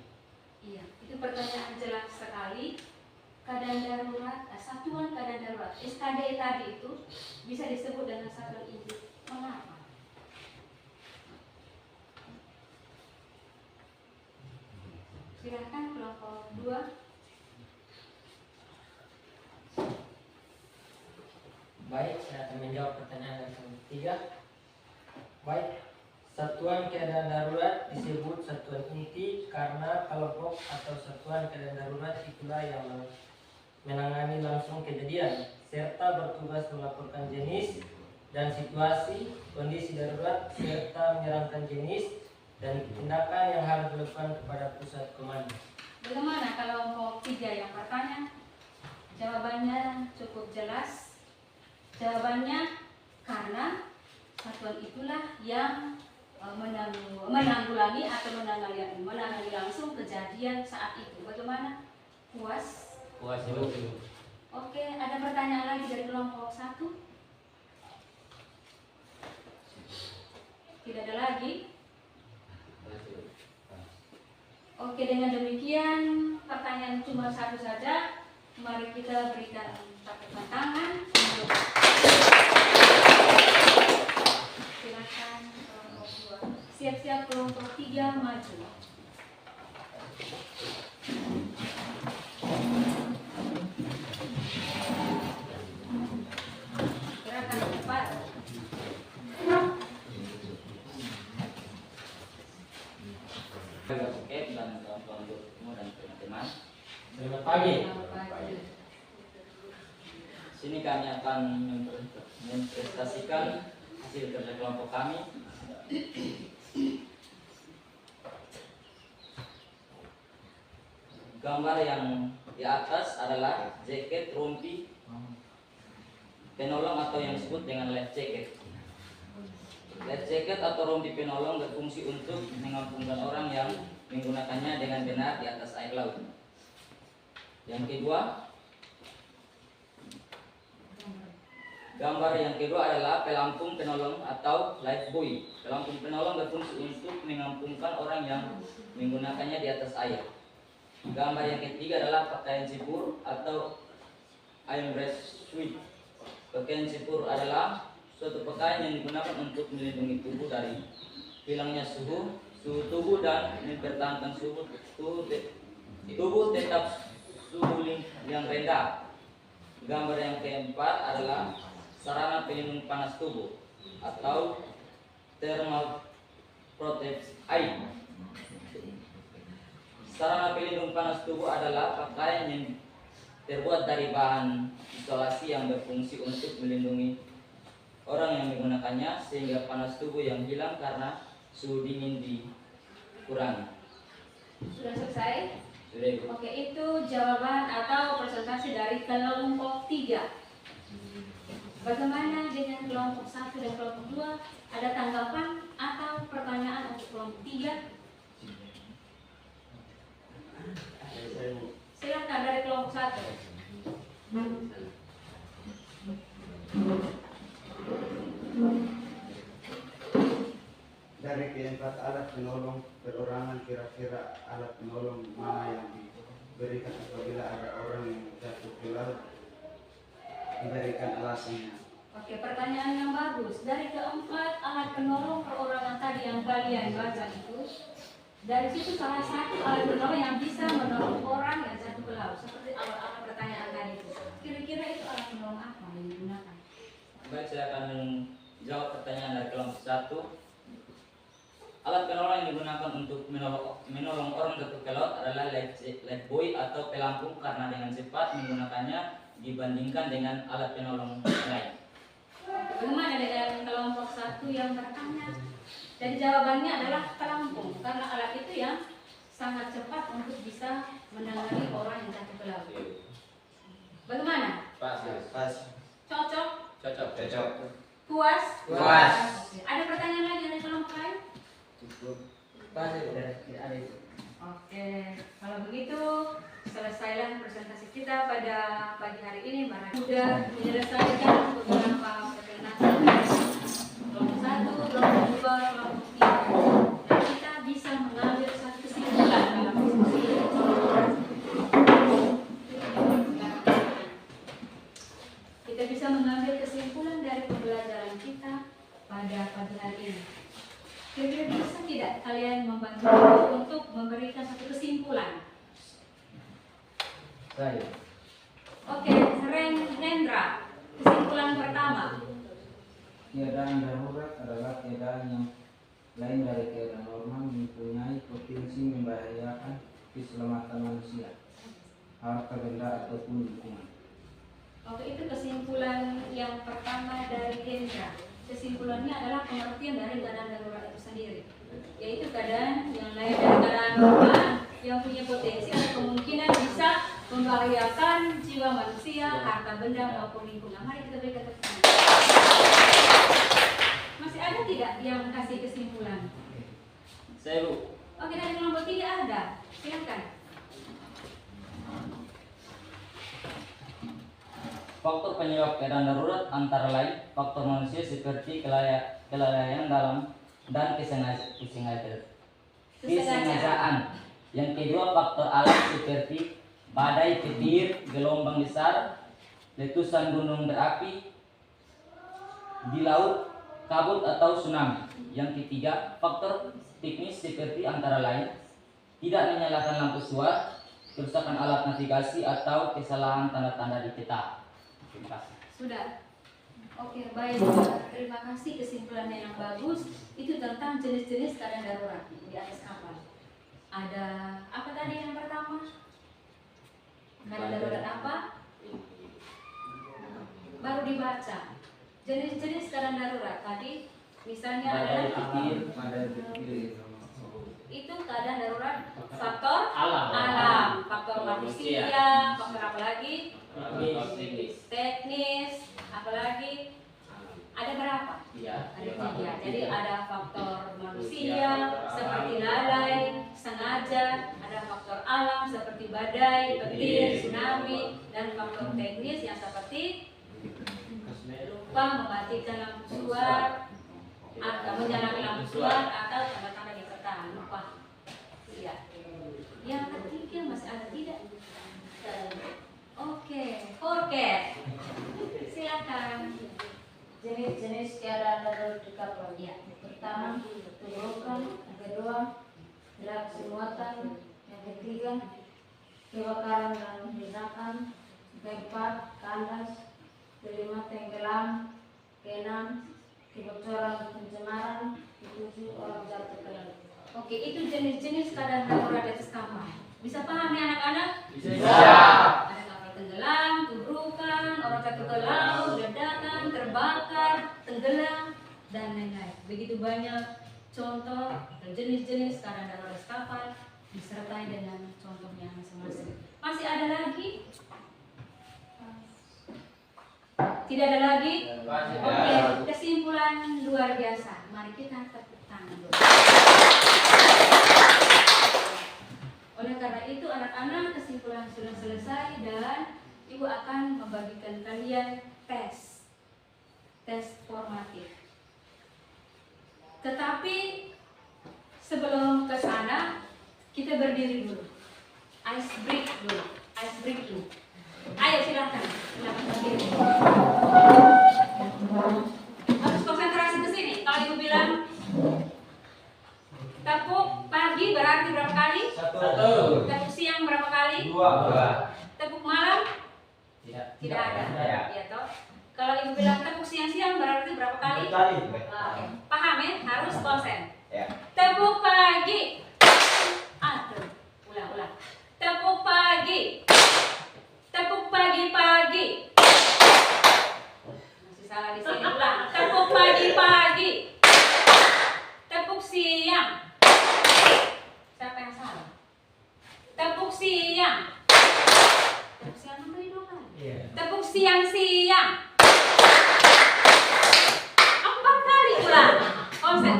Iya, itu pertanyaan jelas sekali. Keadaan darurat, satuan keadaan darurat, SKD tadi itu bisa disebut dengan satuan inti. Mengapa? Silakan kelompok 2. Baik, saya akan menjawab pertanyaan yang ketiga. Baik, satuan keadaan darurat disebut satuan inti karena kelompok atau satuan keadaan darurat itulah yang menangani langsung kejadian serta bertugas melaporkan jenis dan situasi kondisi darurat serta menyerahkan jenis dan tindakan yang harus dilakukan kepada pusat komando. Bagaimana kelompok 3 yang bertanya? Jawabannya cukup jelas. Jawabannya karena satuan itulah yang menanggulangi atau menangani langsung kejadian saat itu. Bagaimana? Puas? Puas, Ibu. Oke, ada pertanyaan lagi dari kelompok 1? Tidak ada lagi? Oke, dengan demikian pertanyaan cuma satu saja. Mari kita berikan tepuk tangan untuk silakan kelompok 2. Siap-siap kelompok 3 maju. Selamat pagi. Selamat pagi. Sini kami akan mempresentasikan hasil kerja kelompok kami. Gambar yang di atas adalah jaket rompi penolong atau yang disebut dengan life jacket. Life jacket atau rompi penolong berfungsi untuk mengampungkan orang yang menggunakannya dengan benar di atas air laut. Yang kedua, gambar yang kedua adalah pelampung penolong atau life buoy. Pelampung penolong berfungsi untuk mengampungkan orang yang menggunakannya di atas air. Gambar yang ketiga adalah pakaian sipur atau iron breast suit. Pakaian sipur adalah suatu pakaian yang digunakan untuk melindungi tubuh dari hilangnya suhu tubuh dan mempertahankan tubuh tetap suhu yang rendah. Gambar yang keempat adalah sarana pelindung panas tubuh atau thermal protective eye. Sarana pelindung panas tubuh adalah pakaian yang terbuat dari bahan isolasi yang berfungsi untuk melindungi orang yang menggunakannya sehingga panas tubuh yang hilang karena suhu dingin dikurangi. Sudah selesai? Sudah, Ibu. Oke, itu jawaban atau presentasi dari kelompok 3. Bagaimana dengan kelompok 1 dan kelompok 2? Ada tanggapan atau pertanyaan untuk kelompok 3? Silakan dari kelompok 1. Dari keempat alat penolong perorangan, kira-kira alat penolong mana yang diberikan apabila ada orang yang jatuh ke laut? Diberikan alasannya. Oke, pertanyaan yang bagus. Dari keempat alat penolong perorangan tadi yang kalian baca itu, dari situ salah satu alat penolong yang bisa menolong orang yang jatuh ke laut, seperti awal-awal pertanyaan tadi itu. Kira-kira itu alat penolong apa yang digunakan? Baik, saya akan menjawab pertanyaan dari kelompok 1. Alat penolong yang digunakan untuk menolong orang jatuh ke laut adalah life buoy atau pelampung karena dengan cepat menggunakannya dibandingkan dengan alat penolong lain. Bagaimana dengan kelompok 1 yang bertanya? Jadi jawabannya adalah pelampung karena alat itu yang sangat cepat untuk bisa menangani orang yang jatuh ke laut. Bagaimana? Pas. Cocok? Cocok. Puas? Puas. Ada pertanyaan lagi dari kelompok lain? Oke, kalau begitu selesailah presentasi kita pada pagi hari ini. Mari sudah menyelesaikan beberapa perkenalkan kelompok 1, kelompok 2, kelompok 3. Dan kita bisa mengambil satu kesimpulan dalam diskusi ini. Kita bisa mengambil kesimpulan dari pembelajaran kita pada pagi hari ini. Kira-kira bisa tidak kalian membantu untuk memberikan satu kesimpulan? Saya. Oke, Rendra, kesimpulan pertama. Keadaan darurat adalah keadaan yang lain dari keadaan normal, mempunyai potensi membahayakan keselamatan manusia, harta benda ataupun lingkungan. Oke, itu kesimpulan yang pertama dari Rendra. Kesimpulannya adalah pengertian dari keadaan darurat itu sendiri, yaitu keadaan yang lain dari keadaan normal yang punya potensi atau kemungkinan bisa membahayakan jiwa manusia, harta benda maupun lingkungan. Mari kita berikan tepuk tangan. Masih ada tidak yang kasih kesimpulan? Saya, Bu. Oke, dari kelompok 3 ada. Silakan. Faktor penyebab keadaan darurat antara lain faktor manusia seperti kelalaian dalam dan kesengajaan. Yang kedua, faktor alam seperti badai, petir, gelombang besar, letusan gunung berapi di laut, kabut atau tsunami. Yang ketiga, faktor teknis seperti antara lain tidak menyalakan lampu SWAT, kerusakan alat navigasi atau kesalahan tanda-tanda di peta. Terima kasih. Sudah. Oke, baik. Terima kasih kesimpulannya yang bagus. Itu tentang jenis-jenis keadaan darurat di atas kapal. Ada apa tadi yang pertama? Jenis-jenis keadaan darurat tadi misalnya adalah itu keadaan darurat faktor alam, faktor manusia, faktor apa lagi? Teknis, apalagi? Ada berapa? Ada 3. Jadi ada faktor manusia seperti lalai, sengaja, ada faktor alam seperti badai, petir, tsunami, dan faktor teknis yang seperti lupa mematikan lampu suar, atau menyalakan lampu suar, atau tanda-tanda disertai lupa. Iya. Yang ketiga masih ada tidak? Oke, forecast. Silakan. Jenis-jenis keadaan darurat di kapal. Ya. Pertama, tenggelam. Yang kedua, reaksi muatan. Yang ketiga, kebakaran dan ledakan. Keempat, kandas. Kelima, tenggelam. Keenam, kebocoran pencemaran. Ketujuh, orang jatuh ke laut. Oke, itu jenis-jenis keadaan darurat di atas kapal. Bisa paham ya anak-anak? Bisa. Ada kapal tenggelam, tubrukan, orang jatuh ke laut, ledakan, terbakar, tenggelam, dan lain-lain. Begitu banyak contoh dan jenis-jenis keadaan darurat kapal disertai dengan contohnya masing-masing. Masih ada lagi? Tidak ada lagi? Oke, kesimpulan luar biasa. Mari kita tepuk tangan dulu. Oleh karena itu anak-anak, kesimpulan sudah selesai dan Ibu akan membagikan kalian tes formatif. Tetapi sebelum ke sana kita berdiri dulu. Ice break dulu. Ayo silakan berdiri. Harus konsentrasi ke sini. Kalau Ibu bilang tepuk pagi berarti berapa kali? 1. Tepuk siang berapa kali? 2. Tepuk malam? Tidak ada. Ya toh. Kalau Ibu bilang tepuk siang-siang berarti berapa kali? Paham ya? Harus konsen. Ya. Tepuk pagi. Aduh. Ulang. Tepuk pagi. Tepuk pagi-pagi. Masih salah di sini. Ulang. Tepuk pagi-pagi. Tepuk siang. Siapa yang salah? Tepuk siang. Tepuk siang dulu dong kan? Tepuk siang-siang. 4 kali ulang. Konsen.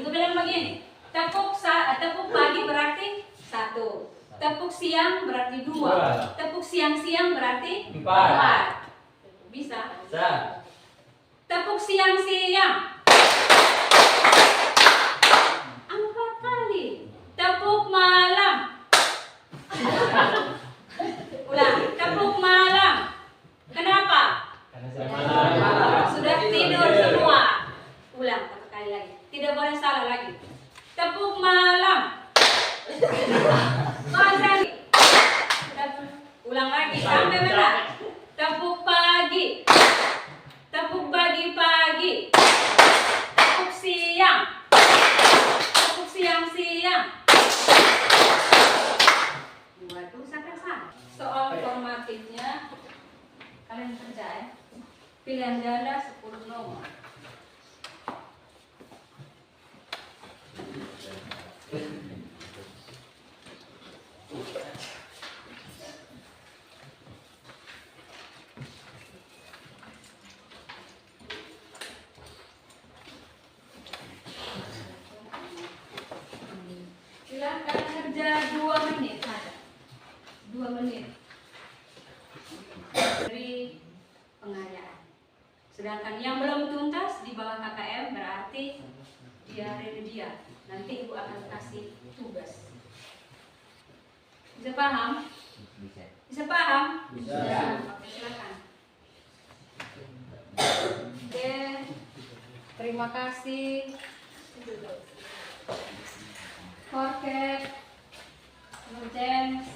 Ibu bilang begini. Tepuk pagi berarti 1. Tepuk siang berarti 2. Tepuk siang-siang berarti 4. Bisa? Tepuk siang-siang 4 kali. Tepuk malam. Ulang. Tepuk malam. Kenapa? Sudah tidur semua. Ulang 4 kali lagi. Tidak boleh salah lagi. Tepuk malam. Ulang lagi sampai benar. Tepuk pagi. Tepuk pagi-pagi. Tepuk siang. Tepuk siang-siang. Waduh, sampai salah. Soal formatifnya kalian kerja ya. Pilihan ganda 10 nomor. Silakan kerja 2 menit saja. 2 menit dari pengajaran. Sedangkan yang belum tuntas di bawah KKM berarti dia remedial. Nanti Ibu akan kasih tugas. Bisa paham? Bisa paham? Bisa. Oke, silakan. Oke, terima kasih. Forecast, James.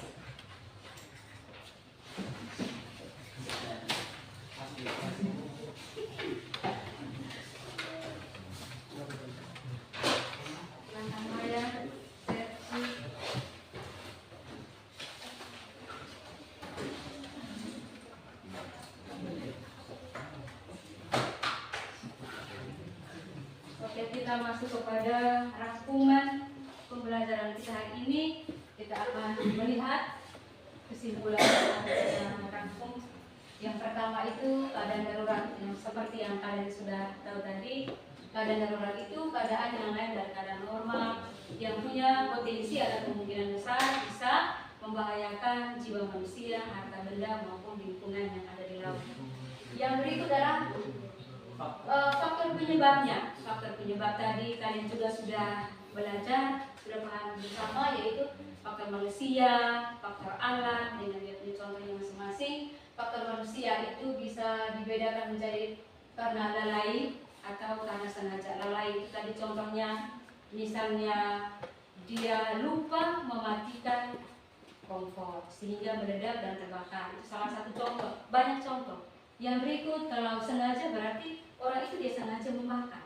kita masuk kepada rangkuman pembelajaran kita hari ini. Kita akan melihat kesimpulan yang kita rangkum. Yang pertama itu keadaan darurat, yang seperti yang kalian sudah tahu tadi. Keadaan darurat itu keadaan yang lain dari keadaan normal, yang punya potensi atau kemungkinan besar bisa membahayakan jiwa manusia, harta benda maupun lingkungan yang ada di laut. Yang berikut adalah faktor penyebabnya. Faktor penyebab tadi kalian juga sudah belajar, sudah paham bersama, yaitu faktor manusia, faktor alam dengan dia punya contohnya masing-masing. Faktor manusia itu bisa dibedakan menjadi karena lalai atau karena sengaja. Lalai itu tadi contohnya, misalnya dia lupa mematikan kompor sehingga meledak dan terbakar. Itu salah satu contoh, banyak contoh. Yang berikut, kalau sengaja berarti orang itu dia sengaja membakar.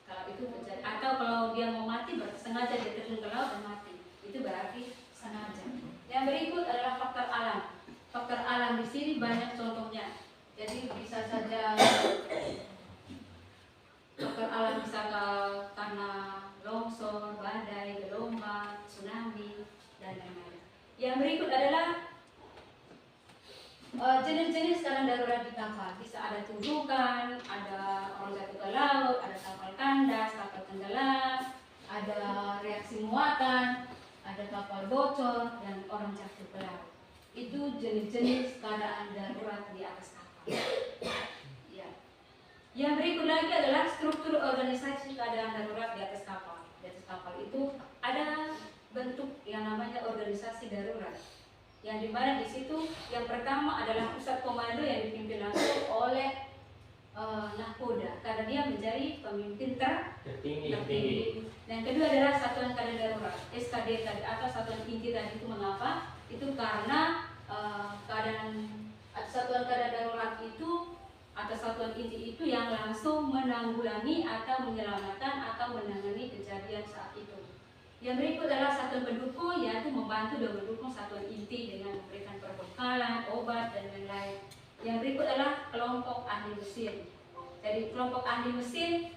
Kalau itu terjadi, atau kalau dia mau mati berarti sengaja dia terjun ke laut dan mati. Itu berarti sengaja. Yang berikut adalah faktor alam. Faktor alam di sini banyak contohnya. Jadi bisa saja faktor alam bisa karena longsor, badai, gelombang, tsunami, dan lain-lain. Yang berikut adalah jenis-jenis keadaan darurat di kapal. Bisa ada tundukan, ada orang jatuh ke laut, ada kapal kandas, kapal tenggelam, ada reaksi muatan, ada kapal bocor, dan orang jatuh ke laut. Itu jenis-jenis keadaan darurat di atas kapal. Ya. Yang berikut lagi adalah struktur organisasi keadaan darurat di atas kapal. Di atas kapal itu ada bentuk yang namanya organisasi darurat. Yang dimana di situ yang pertama adalah pusat komando yang dipimpin langsung oleh nahkoda, karena dia menjadi pemimpin tertinggi. Yang kedua adalah satuan keadaan darurat, SKD tadi atau satuan inti tadi. Itu mengapa? Itu karena satuan keadaan darurat itu atau satuan inti itu yang langsung menanggulangi atau menyelamatkan atau menangani kejadian saat itu. Yang berikut adalah satuan pendukung, yaitu membantu dan mendukung satuan inti dengan memberikan perbekalan, obat, dan lain-lain. Yang berikut adalah kelompok ahli mesin. Jadi kelompok ahli mesin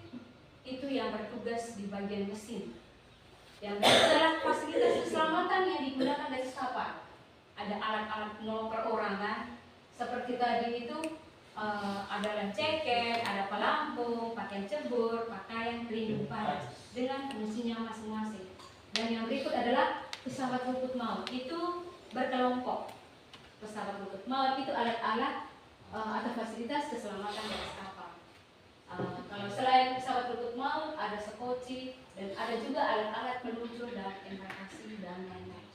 itu yang bertugas di bagian mesin. Yang berikut adalah fasilitas keselamatan yang digunakan dari kapal. Ada alat-alat penolong perorangan seperti tadi itu ada life jacket, ada pelampung, pakaian cebur, pakaian pelindung panas dengan fungsinya masing-masing. Dan yang berikut adalah pesawat rumput maut. Itu berkelompok. Pesawat rumput maut itu alat-alat atau fasilitas keselamatan di atas kapal. Kalau selain pesawat rumput maut, ada sekoci dan ada juga alat-alat peluncur dan embarkasi dan lain-lain.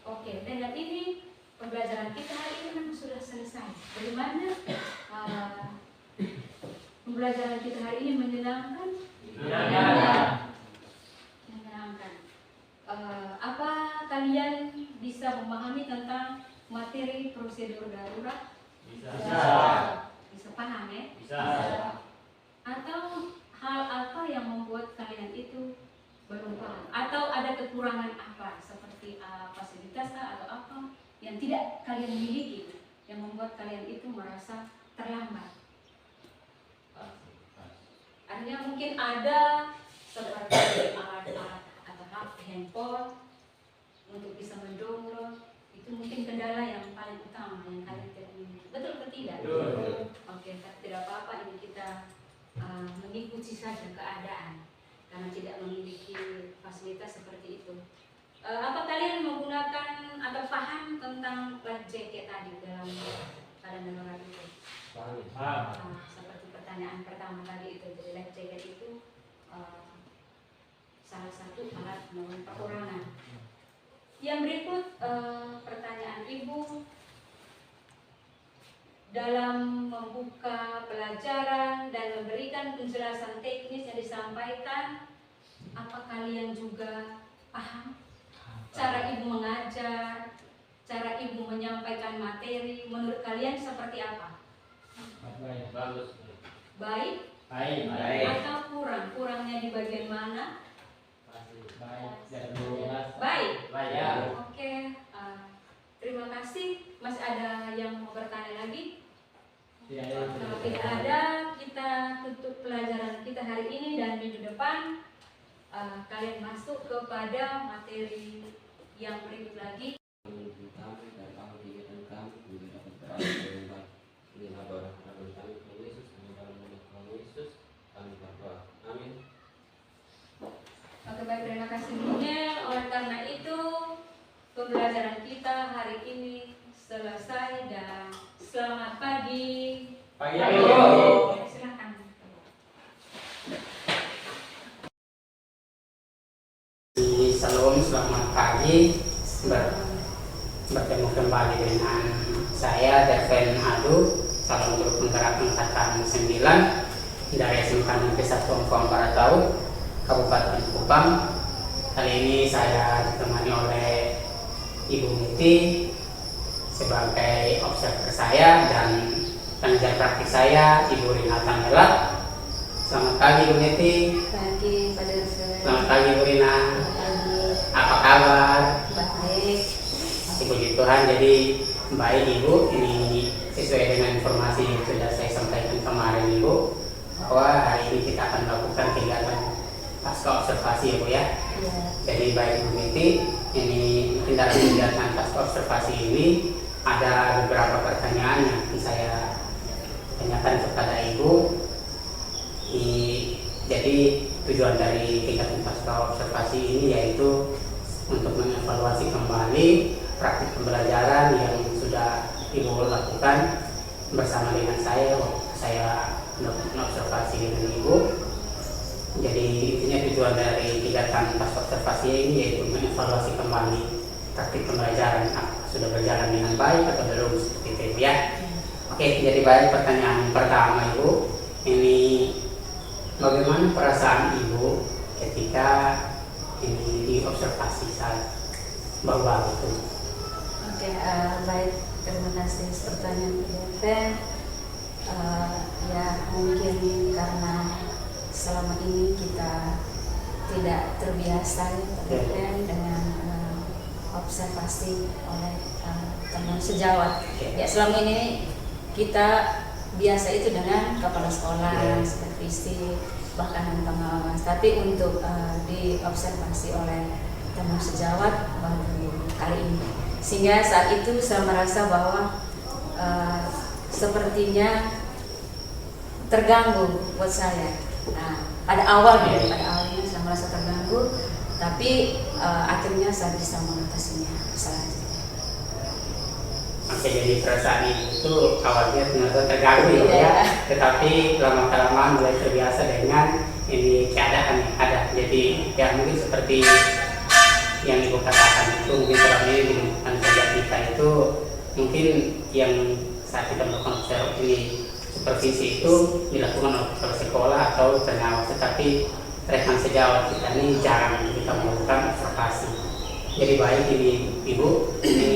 Oke, dengan ini pembelajaran kita hari ini memang sudah selesai. Bagaimana pembelajaran kita hari ini menyenangkan? Apa kalian bisa memahami tentang materi prosedur darurat? Bisa paham ya? Bisa. Atau hal apa yang membuat kalian itu belum paham? Atau ada kekurangan apa? Seperti fasilitas atau apa yang tidak kalian miliki yang membuat kalian itu merasa terlambat? Artinya mungkin ada seperti alat-alat atau handphone untuk bisa mendownload, itu mungkin kendala yang paling utama yang kalian tidak miliki. Betul atau tidak? Betul. Oke, tidak apa-apa, ini kita mengikuti saja keadaan karena tidak memiliki fasilitas seperti itu. Apa kalian menggunakan atau paham tentang life jacket tadi dalam keadaan darurat itu? Paham. Seperti pertanyaan pertama tadi itu, jadi life jacket itu salah satu alat penolong perorangan. Yang berikut pertanyaan Ibu, dalam membuka pelajaran dan memberikan penjelasan teknis yang disampaikan, apa kalian juga paham cara Ibu mengajar, cara Ibu menyampaikan materi? Menurut kalian seperti apa? Bagus. Baik? Baik. Atau kurang? Kurangnya di bagian mana? Baik. Oke. Terima kasih. Masih ada yang mau bertanya lagi? Kalau tidak ada, kita tutup pelajaran kita hari ini dan minggu depan kalian masuk kepada materi yang berikut lagi. Kami dan kami kegiatan kami juga dapat berada di dalam harapan kami Tuhan Yesus dan dalam nama Tuhan Yesus kami berdoa. Amin. Oke, baik, terima kasih Daniel. Oleh karena itu pembelajaran kita hari ini selesai dan selamat pagi. Pagi. Silakan. Salam, selamat pagi. Bertemu kembali dengan saya Deven Adu, calon guru penggerak angkatan 9 dari SMK Negeri 1 Ompong Barat Laut, Kabupaten Kupang. Kali ini saya ditemani oleh Ibu Niti sebagai observer saya dan pengajar praktik saya Ibu Rina Tamela. Selamat pagi Ibu Niti. Pagi pada Selamat pagi Ibu Rina. pagi. Apa kabar? Baik. Puji Tuhan, jadi baik Ibu, ini sesuai dengan informasi yang sudah saya sampaikan kemarin Ibu, bahwa hari ini kita akan melakukan kegiatan pasca observasi Ibu ya. Ya. Jadi baik Ibu Niti, ini mungkin dalam kegiatan pasca observasi ini ada beberapa pertanyaan yang saya tanyakan kepada Ibu. Jadi tujuan dari kegiatan pasca observasi ini yaitu untuk mengevaluasi kembali praktik pembelajaran yang sudah Ibu lakukan bersama dengan saya waktu saya melakukan observasi dengan Ibu. Jadi intinya tujuan dari kegiatan pasca observasi ini yaitu mengevaluasi kembali praktik pembelajaran apakah sudah berjalan dengan baik atau belum, seperti itu ya. Oke, jadi baik, pertanyaan pertama Ibu, ini bagaimana perasaan Ibu ketika ini diobservasi saat baru-baru itu? Oke, baik, terima kasih pertanyaan Deven. Ya mungkin karena selama ini kita tidak terbiasa ya dengan observasi oleh teman sejawat. Ya selama ini kita biasa itu dengan kepala sekolah, supervisi, bahkan pengawas. Tapi untuk diobservasi oleh teman sejawat baru kali ini. Sehingga saat itu saya merasa bahwa sepertinya terganggu buat saya. Nah, pada awalnya saya merasa terganggu, tapi akhirnya saya bisa mengatasinya selanjutnya. Oke, jadi perasaan itu awalnya ternyata terganggu ya, tetapi lama-kelamaan mulai terbiasa dengan ini keadaan yang ada. Jadi ya mungkin seperti yang Ibu katakan itu, mungkin selama ini di lingkungan kerja kita itu mungkin yang saat kita melakukan ini supervisi itu dilakukan oleh kepala sekolah atau pengawas, tetapi rekan sejawat kita ini jarang kita melakukan observasi. Jadi baik ini Ibu, ini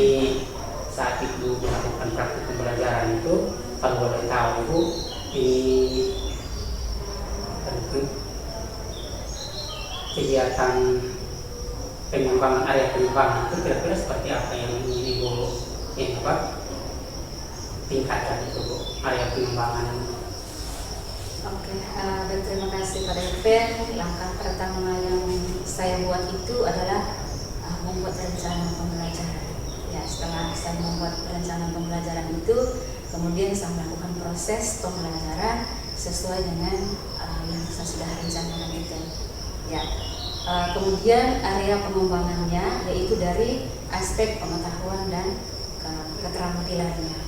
saat Ibu melakukan praktik pembelajaran itu, kalau boleh tahu Ibu, ini kegiatan pengembangan area pengembangan itu kira-kira seperti apa yang ingin Ibu tingkatkan itu Bu, area pengembangan? Oke, terima kasih Pak Deven. Langkah pertama yang saya buat itu adalah membuat rencana pembelajaran. Ya, setelah saya membuat rencana pembelajaran itu, kemudian saya melakukan proses pembelajaran sesuai dengan yang saya sudah rencanakan itu. Ya. Kemudian area pengembangannya yaitu dari aspek pengetahuan dan keterampilannya.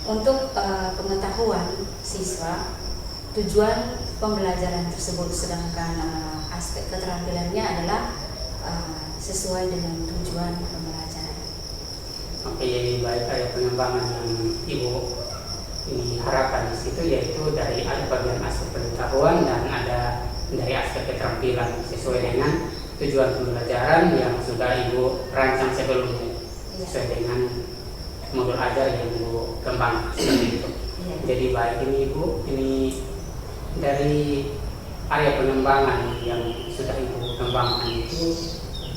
Untuk pengetahuan siswa, tujuan pembelajaran tersebut, sedangkan aspek keterampilannya adalah sesuai dengan tujuan pembelajaran. Oke, jadi baik, area pengembangan yang Ibu ini harapkan di situ yaitu dari ada bagian aspek pengetahuan dan ada dari aspek keterampilan sesuai dengan tujuan pembelajaran yang sudah Ibu rancang sebelumnya, sesuai dengan modul ajar yang Ibu kembangkan seperti itu. Jadi baik ini Ibu, ini dari area pengembangan yang sudah Ibu kembangkan itu,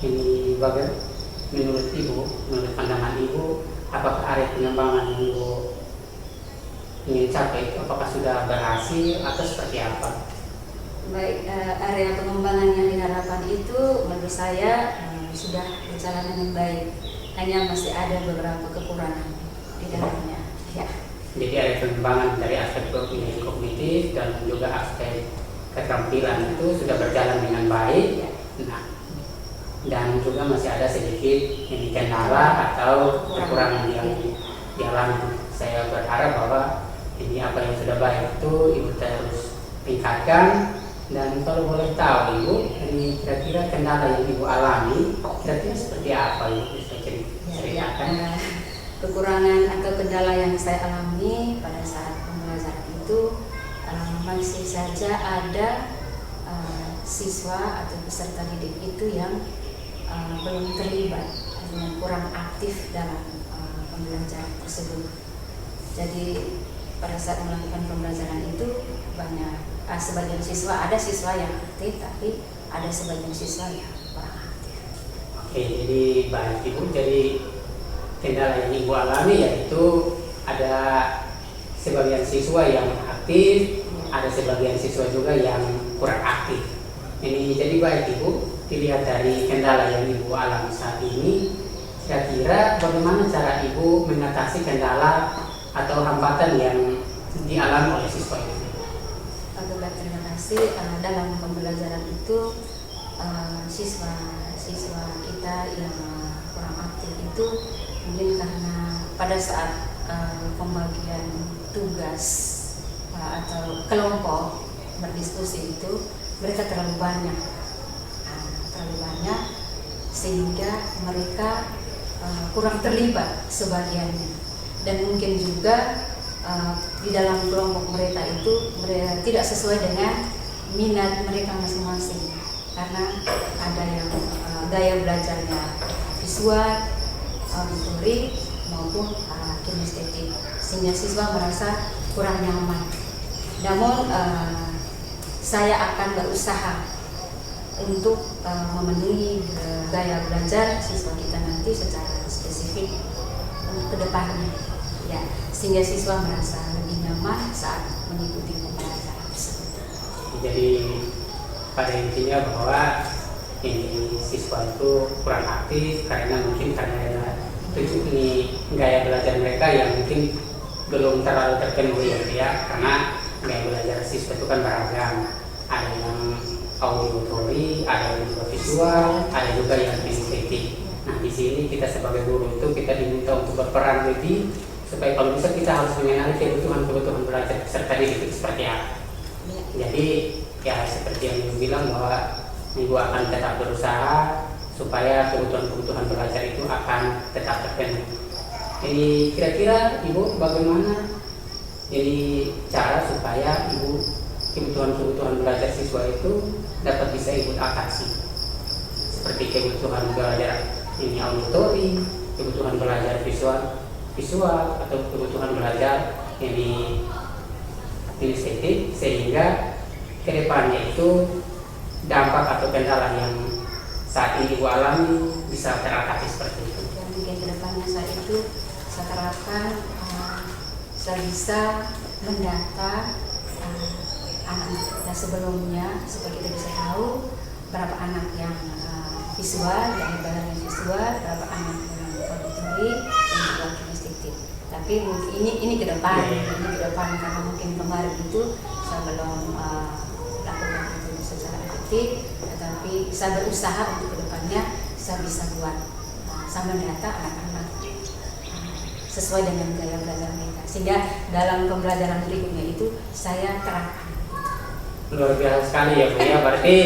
ini bagaimana menurut Ibu, menurut pandangan Ibu, apakah area pengembangan yang Ibu ingin capai itu apakah sudah berhasil atau seperti apa? Baik, area pengembangan yang diharapkan itu menurut saya sudah berjalan dengan baik. Hanya masih ada beberapa kekurangan di dalamnya. Ya. Jadi ada pengembangan dari aspek kognitif dan juga aspek keterampilan itu sudah berjalan dengan baik. Nah, dan juga masih ada sedikit ini kendala atau kekurangan yang dialami. Saya berharap bahwa ini apa yang sudah baik itu Ibu terus tingkatkan. Dan kalau boleh tahu Ibu, ini kira-kira kendala yang Ibu alami kira-kira seperti apa Ibu bisa ceritakan? Kekurangan atau kendala yang saya alami pada saat pembelajaran itu masih saja ada siswa atau peserta didik itu yang belum terlibat dengan kurang aktif dalam pembelajaran tersebut. Jadi pada saat melakukan pembelajaran itu banyak sebagian siswa, ada siswa yang aktif tapi ada sebagian siswa yang kurang aktif. Oke, jadi baik Ibu, jadi kendala yang Ibu alami yaitu ada sebagian siswa yang aktif, ada sebagian siswa juga yang kurang aktif. Ini jadi baik Ibu, dilihat dari kendala yang Ibu alami saat ini, kira-kira bagaimana cara Ibu mengatasi kendala atau hambatan yang dialami oleh siswa itu? Terima kasih. Dalam pembelajaran itu siswa kita yang kurang aktif itu mungkin karena pada saat pembagian tugas atau kelompok berdiskusi itu mereka terlalu banyak sehingga mereka kurang terlibat sebagiannya, dan mungkin juga di dalam kelompok mereka itu tidak sesuai dengan minat mereka masing-masing, karena ada yang gaya belajarnya visual, auditori maupun kinestetik, sehingga siswa merasa kurang nyaman. Namun saya akan berusaha untuk memenuhi gaya belajar siswa kita nanti secara spesifik untuk kedepannya, ya, sehingga siswa merasa lebih nyaman saat mengikuti pembelajaran tersebut. Jadi pada intinya bahwa ini siswa itu kurang aktif karena ini gaya belajar mereka yang mungkin belum terlalu terpenuhi ya, karena gaya belajar siswa itu kan beragam, ada yang auditori, ada yang juga visual, ada juga yang kinestetik. Nah, di sini kita sebagai guru itu kita diminta untuk berperan lebih supaya kalau bisa kita harus mengenali kebutuhan belajar peserta didik itu seperti apa. Jadi ya seperti yang Ibu bilang bahwa Ibu akan tetap berusaha supaya kebutuhan belajar itu akan tetap terpenuhi. Jadi kira-kira Ibu bagaimana jadi cara supaya Ibu kebutuhan belajar siswa itu dapat bisa Ibu atasi, seperti kebutuhan belajar ini auditori, kebutuhan belajar visual atau kebutuhan belajar ini kinestetik, sehingga kedepannya itu dampak atau kendala yang saat ini Ibu alami bisa teratasi seperti itu. Dan mungkin kedepannya saat itu saya terapkan, saya bisa mendata anak-anak. Nah, sebelumnya seperti kita bisa tahu berapa anak yang visual, yang belajar visual, berapa anak yang auditori dan juga kinestetik. Tapi ini ke depan, karena mungkin kemarin itu saya belum lakukan itu secara efektif, tetapi saya berusaha untuk kedepannya saya bisa buat saya mendata anak-anak sesuai dengan gaya belajar mereka, sehingga dalam pembelajaran berikutnya itu saya terapkan. Luar biasa sekali ya Bu ya, berarti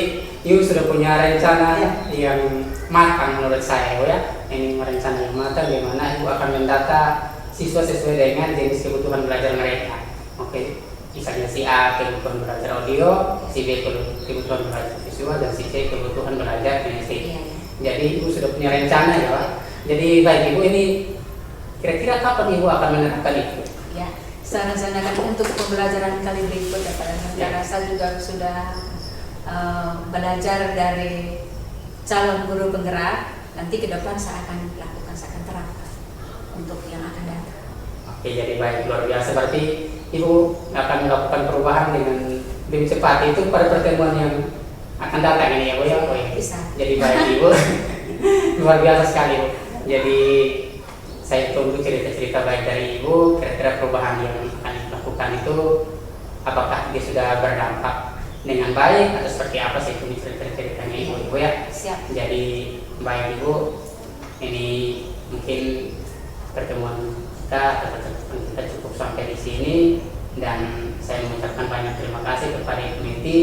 Ibu sudah punya rencana yang matang menurut saya Bu ya. Ini rencana yang matang di mana Ibu akan mendata siswa sesuai dengan jenis kebutuhan belajar mereka. Oke, misalnya si A kebutuhan belajar audio, si B kebutuhan belajar visual, dan si C kebutuhan belajar kinestetik. Jadi Ibu sudah punya rencana ya Pak. Jadi baik Ibu, ini kira-kira kapan Ibu akan menerapkan itu? Ya, saya rencanakan untuk pembelajaran kali berikut ya Pak. Karena saya juga sudah belajar dari calon guru penggerak. Nanti ke depan saya akan lakukan, saya akan terapkan untuk yang akan datang. Oke, jadi baik, luar biasa. Berarti Ibu akan melakukan perubahan dengan lebih cepat itu pada pertemuan yang akan datang ini ya Bu ya. Bisa. Jadi baik Ibu. Luar biasa sekali Bu. Jadi saya tunggu cerita-cerita baik dari Ibu, kira-kira perubahan yang akan dilakukan itu apakah dia sudah berdampak dengan baik atau seperti apa, saya tunggu cerita-ceritanya Ibu ya. Siap. Jadi baik Ibu, ini mungkin pertemuan kita atau pertemuan kita cukup sampai di sini, dan saya mengucapkan banyak terima kasih kepada Ibu Niti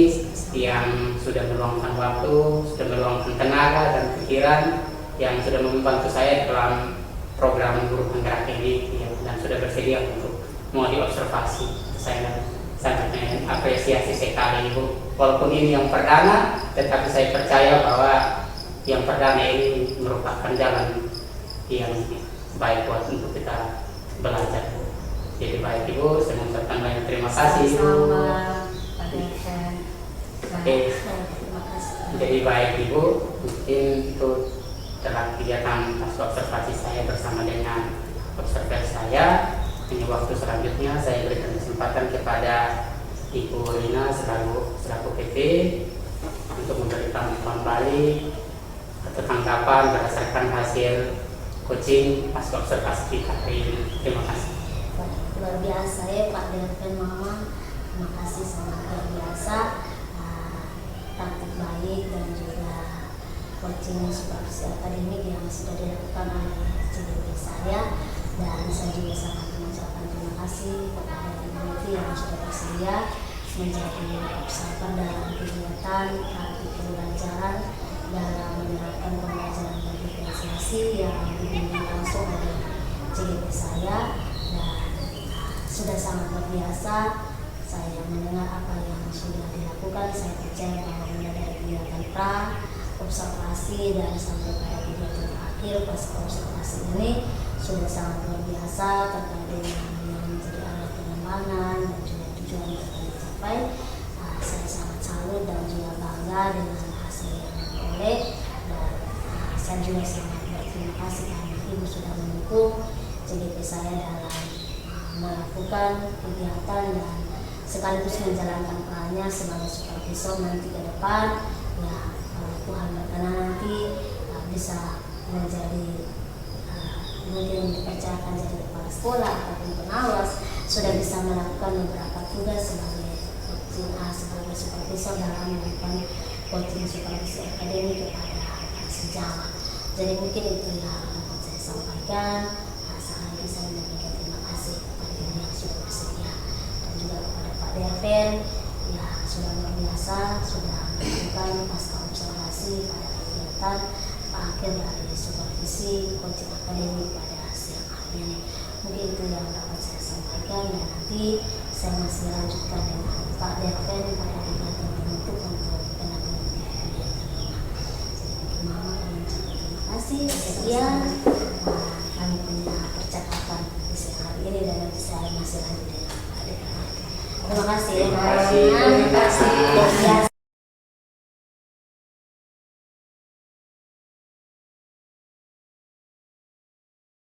yang sudah meluangkan waktu, sudah meluangkan tenaga dan pikiran, yang sudah membantu saya dalam program guru penggerak ini ya, dan sudah bersedia untuk mau diobservasi. Saya sangat apresiasi sekali Ibu. Walaupun ini yang perdana, tetapi saya percaya bahwa yang perdana ini merupakan jalan yang baik buat untuk kita belajar. Jadi baik Ibu, saya mengucapkan banyak terima kasih Ibu. Oke. Terima kasih. Jadi baik Ibu, mungkin itu dalam kegiatan pasca observasi saya bersama dengan observer saya. Ini waktu selanjutnya saya berikan kesempatan kepada Ibu Rina selaku PP untuk memberikan kembali atau tanggapan berdasarkan hasil coaching pasca observasi hari ini. Terima kasih. Luar biasa ya Pak Delven Mama, terima kasih sangat luar biasa, praktik baik dan juga coaching supervisi akademik yang sudah dilakukan oleh CDP saya, dan saya juga sangat mengucapkan terima kasih kepada Ibu Niti yang sudah bersedia menjadi observer dalam kegiatan praktik pembelajaran dalam menerapkan pembelajaran berdiferensiasi yang dibimbing langsung oleh CDP saya, dan sudah sangat luar biasa. Saya mendengar apa yang sudah dilakukan, saya percaya bahwa mulai dari kegiatan pra observasi dan sampai pada kegiatan terakhir pasca observasi ini sudah sangat luar biasa terkait dengan yang menjadi alat pengembangan dan juga tujuan yang akan dicapai. Saya sangat salut dan juga bangga dengan hasil yang diperoleh, dan saya juga sangat berterima kasih karena Ibu sudah mendukung CDP saya dalam melakukan kegiatan dan sekaligus menjalankan perannya sebagai supervisor nanti ke depan ya. Tuhan berkenan nanti bisa menjadi mungkin dipercayakan jadi kepala sekolah ataupun pengawas, sudah bisa melakukan beberapa tugas sebagai supervisor dalam melakukan coaching supervisi akademik kepada sejawat. Jadi mungkin itu yang dapat saya sampaikan. Sekali lagi saya menyampaikan terima kasih kepada Ibu yang sudah bersedia, dan juga kepada Pak Delven yang sudah luar biasa sudah melakukan pasca observasi pada kegiatan akhir dari supervisi coaching akademik pada siang hari ini. Mungkin itu yang dapat saya sampaikan, dan nanti saya masih lanjutkan dengan Pak Delven pada kegiatan penutup untuk penampilan yang kelima. Jadi Mama kami ucapkan terima kasih. Sekian kami punya percakapan di siang hari ini, dan nanti saya masih lanjut dengan Pak Delven. Terima kasih. Terima kasih. Terima kasih.